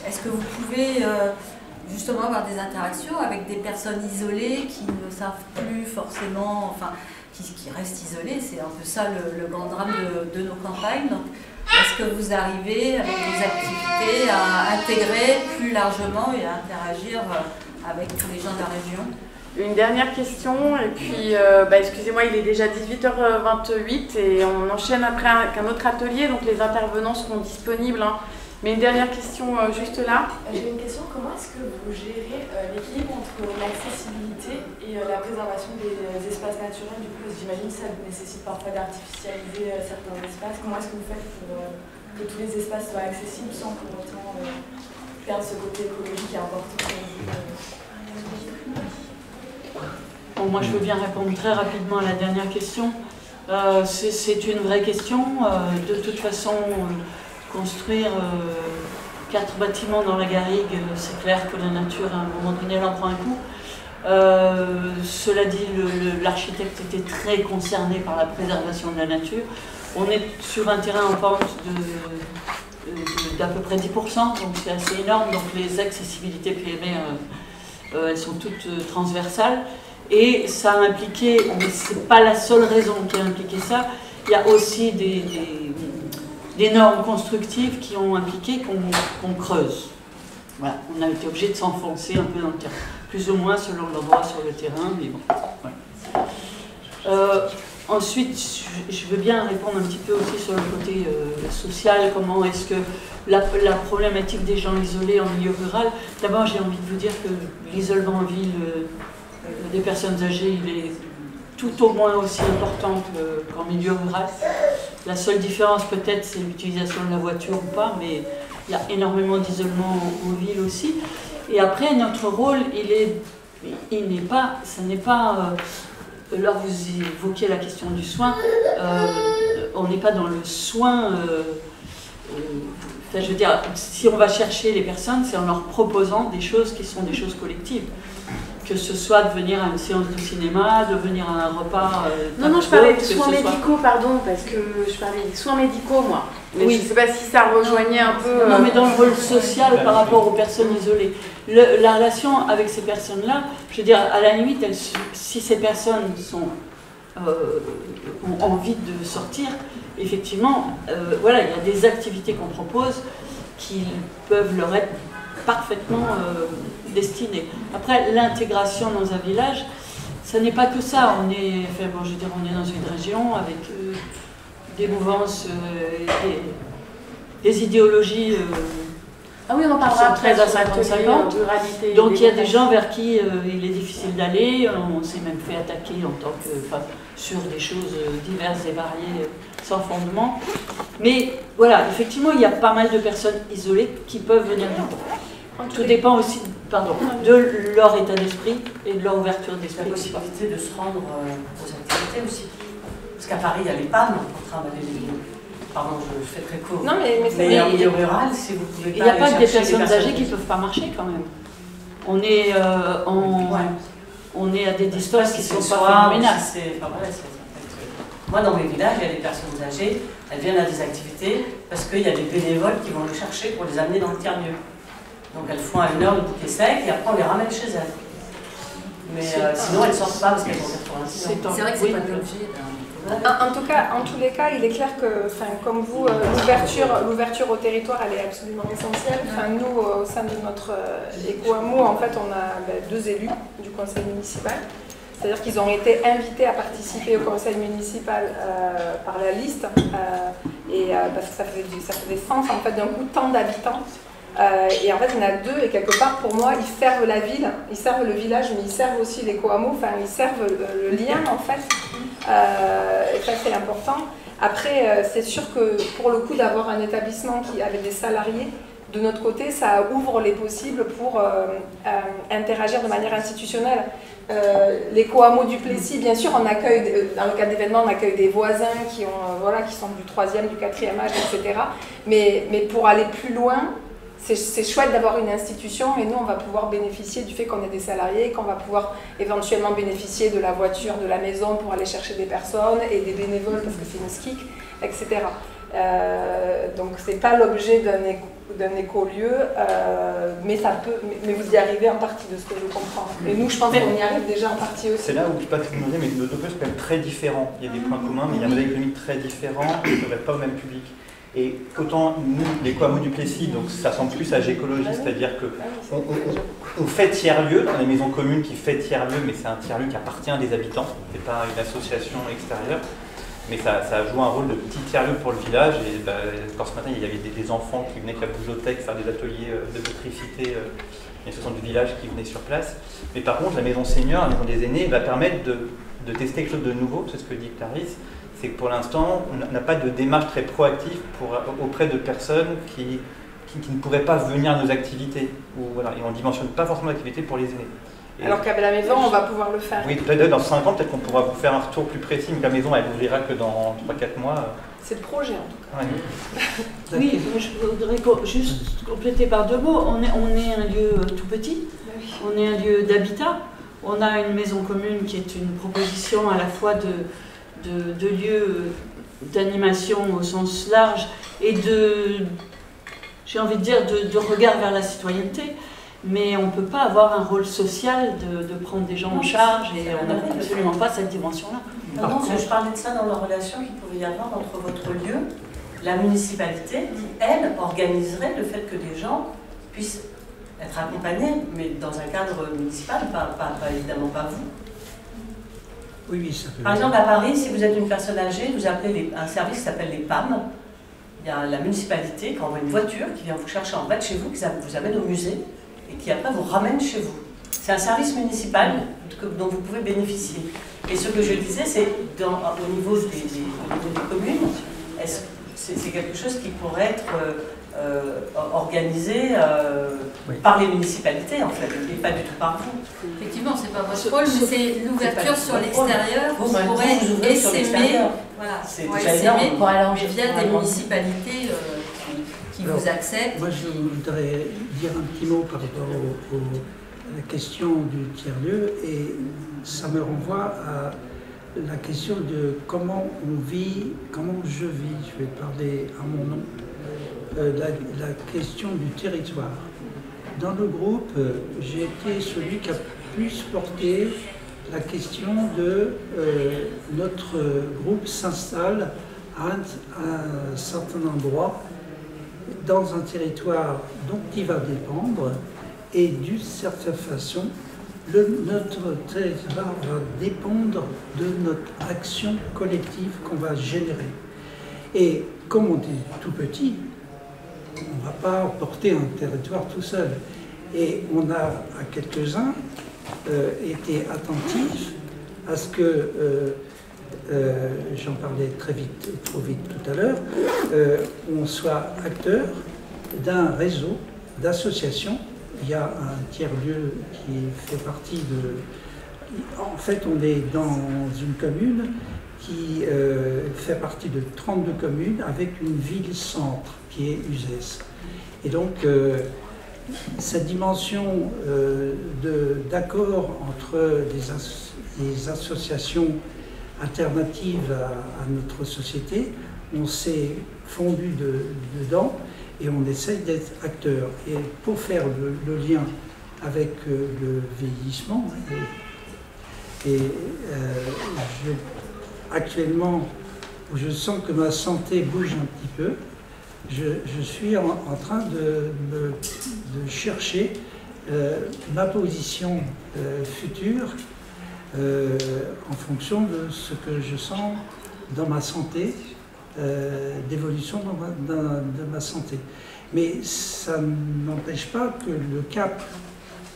Est-ce que vous pouvez justement avoir des interactions avec des personnes isolées qui ne savent plus forcément... Enfin, qui restent isolées, c'est un peu ça le grand drame de nos campagnes. Donc, est-ce que vous arrivez avec des activités à intégrer plus largement et à interagir avec tous les gens de la région ? Une dernière question, et puis excusez-moi, il est déjà 18h28 et on enchaîne après avec un autre atelier, donc les intervenants seront disponibles. Hein. Mais une dernière question juste là. J'ai une question, comment est-ce que vous gérez l'équilibre entre l'accessibilité et la préservation des espaces naturels? Du coup, j'imagine que ça nécessite parfois d'artificialiser certains espaces. Comment est-ce que vous faites pour que tous les espaces soient accessibles sans pour autant perdre ce côté écologique qui est important pour vous? Bon, moi, je veux bien répondre très rapidement à la dernière question. C'est une vraie question. De toute façon, construire 4 bâtiments dans la garrigue, c'est clair que la nature, à un moment donné, elle en prend un coup. Cela dit, l'architecte était très concerné par la préservation de la nature. On est sur un terrain en pente d'à peu près 10%, donc c'est assez énorme. Donc les accessibilités PME, elles sont toutes transversales. Et ça a impliqué, mais ce n'est pas la seule raison qui a impliqué ça, il y a aussi des normes constructives qui ont impliqué qu'on creuse. Voilà, on a été obligé de s'enfoncer un peu dans le terrain, plus ou moins selon l'endroit sur le terrain, mais bon. Voilà. Ensuite, je veux bien répondre un petit peu aussi sur le côté social, comment est-ce que la problématique des gens isolés en milieu rural, d'abord j'ai envie de vous dire que l'isolement en ville des personnes âgées, il est tout au moins aussi important qu'en milieu rural. La seule différence peut-être c'est l'utilisation de la voiture ou pas, mais il y a énormément d'isolement en ville aussi. Et après notre rôle, ce n'est pas là vous évoquiez la question du soin, on n'est pas dans le soin, je veux dire, si on va chercher les personnes, c'est en leur proposant des choses qui sont des choses collectives. Que ce soit de venir à une séance de cinéma, de venir à un repas... non, je parlais des soins médicaux, pardon, parce que je parlais des soins médicaux, moi. Mais oui. Je ne sais pas si ça rejoignait un peu... Non, mais dans le rôle social par rapport aux personnes isolées. La relation avec ces personnes-là, je veux dire, à la limite, si ces personnes ont envie de sortir, effectivement, voilà, il y a des activités qu'on propose qui peuvent leur être parfaitement destinées. Après, l'intégration dans un village, ça n'est pas que ça. On est dans une région avec des mouvances, des idéologies ah oui, on en parlera après à 50-50. Donc il y a des gens vers qui il est difficile d'aller. On s'est même fait attaquer sur des choses diverses et variées sans fondement. Mais voilà, effectivement, il y a pas mal de personnes isolées qui peuvent venir du coup. Tout dépend aussi de leur état d'esprit et de leur ouverture d'esprit. La possibilité de se rendre aux activités aussi. Parce qu'à Paris, il y a les PAM en train d'aller les villes. Pardon, je fais très court. Non, mais en milieu rural, si vous pouvez pas. Il n'y a pas que des personnes âgées qui ne peuvent pas marcher quand même. On est, on est à des distances qui ne sont pas phénoménales. Moi, dans mes villages, il y a des personnes âgées, elles viennent à des activités parce qu'il y a des bénévoles qui vont les chercher pour les amener dans le tiers-lieu. Donc elles font à 1 heure de bouquet sec et après on les ramène chez elles. Mais sinon elles ne sortent pas parce qu'elles ont 86 ans. C'est vrai que c'est pas de l'objet. En tous les cas, il est clair que, comme vous, l'ouverture au territoire, elle est absolument essentielle. Nous, au sein de notre éco-hameau, en fait, on a 2 élus du conseil municipal. C'est-à-dire qu'ils ont été invités à participer au conseil municipal par la liste, parce que ça faisait sens, en fait, d'un coup, tant d'habitants. Et en fait, il y en a 2, et quelque part, pour moi, ils servent la ville, ils servent le village, mais ils servent aussi l'éco-hameau, ils servent le lien, en fait. Et ça, c'est important. Après, c'est sûr que pour le coup, d'avoir un établissement qui avait des salariés, de notre côté, ça ouvre les possibles pour interagir de manière institutionnelle. L'éco-hameau du Plessis, bien sûr, on accueille, dans le cas d'événements, on accueille des voisins qui sont du 3e, du 4e âge, etc. Mais pour aller plus loin, c'est chouette d'avoir une institution, et nous, on va pouvoir bénéficier du fait qu'on ait des salariés, qu'on va pouvoir éventuellement bénéficier de la voiture, de la maison pour aller chercher des personnes, et des bénévoles, parce que c'est une SKIC, etc. Donc, c'est pas l'objet d'un écolieu, mais vous y arrivez en partie, de ce que je comprends. Et nous, je pense qu'on y arrive déjà en partie aussi. C'est là où je ne sais pas tout demander, mais nos deux sont quand même très différents. Il y a des points communs, mais il y a un modèle économique très différent, qui ne devrait pas au même public. Et autant nous, l'éco-hameau du Plessis, donc ça ressemble plus à Gécologie, c'est-à-dire qu'on fait tiers-lieu, dans les maisons communes qui fait tiers-lieu, mais c'est un tiers-lieu qui appartient à des habitants, c'est pas une association extérieure. Mais ça joue un rôle de petit tiers-lieu pour le village. Et quand ce matin, il y avait des enfants qui venaient avec la bougeothèque faire des ateliers de motricité, il y a 60 du village qui venaient sur place. Mais par contre, la maison senior, la maison des aînés, va permettre de tester quelque chose de nouveau, c'est ce que dit Clarisse. C'est que pour l'instant, on n'a pas de démarche très proactive auprès de personnes qui ne pourraient pas venir à nos activités. Voilà, et on ne dimensionne pas forcément l'activité pour les aînés. Alors qu'à la maison, on va pouvoir le faire. Oui, peut-être dans 5 ans, peut-être qu'on pourra vous faire un retour plus précis, mais la maison, elle n'ouvrira que dans 3-4 mois. C'est le projet, en tout cas. Ouais. Oui, je voudrais juste compléter par 2 mots. On est un lieu tout petit, on est un lieu d'habitat. On a une maison commune qui est une proposition à la fois de lieu d'animation au sens large et j'ai envie de dire, de regard vers la citoyenneté. Mais on ne peut pas avoir un rôle social de prendre des gens en charge, et on n'a absolument pas cette dimension-là. Non, je parlais de ça dans la relation qu'il pouvait y avoir entre votre lieu, la municipalité, qui, elle, organiserait le fait que des gens puissent être accompagnés, mais dans un cadre municipal, évidemment pas vous. Oui, ça peut. Par exemple, à Paris, si vous êtes une personne âgée, vous appelez un service qui s'appelle les PAM. Il y a la municipalité qui envoie une voiture qui vient vous chercher en bas de chez vous, qui vous amène au musée, et qui après vous ramène chez vous. C'est un service municipal dont vous pouvez bénéficier. Et ce que je disais, c'est au niveau des communes, c'est quelque chose qui pourrait être organisé par les municipalités, en fait, et pas du tout par vous. Effectivement, c'est pas votre rôle, mais c'est l'ouverture sur l'extérieur. Vous pourrez essaimer, voilà, mais via des municipalités qui vous acceptent. Moi, je voudrais dire un petit mot par rapport à la question du tiers-lieu, et ça me renvoie à la question de comment on vit, comment je vis. Je vais parler à mon nom. La question du territoire. Dans le groupe, j'ai été celui qui a plus porté la question de notre groupe s'installe à un certain endroit dans un territoire dont il va dépendre, et d'une certaine façon, notre territoire va dépendre de notre action collective qu'on va générer. Et comme on est tout petit, on ne va pas porter un territoire tout seul. Et on a, à quelques-uns, été attentifs à ce que, j'en parlais trop vite tout à l'heure, on soit acteur d'un réseau d'associations. Il y a un tiers-lieu qui fait partie de... En fait, on est dans une commune qui fait partie de 32 communes avec une ville-centre qui est Uzès. Et donc, cette dimension d'accord entre des associations alternatives à notre société, on s'est fondu dedans et on essaye d'être acteur. Et pour faire le lien avec le vieillissement, actuellement, je sens que ma santé bouge un petit peu, je suis en train de chercher ma position future en fonction de ce que je sens dans ma santé, d'évolution de ma santé. Mais ça n'empêche pas que le cap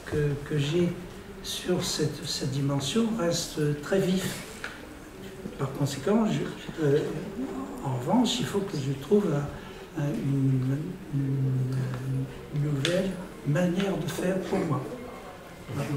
que j'ai sur cette dimension reste très vif. Par conséquent, en revanche, il faut que je trouve une nouvelle manière de faire pour moi. Voilà.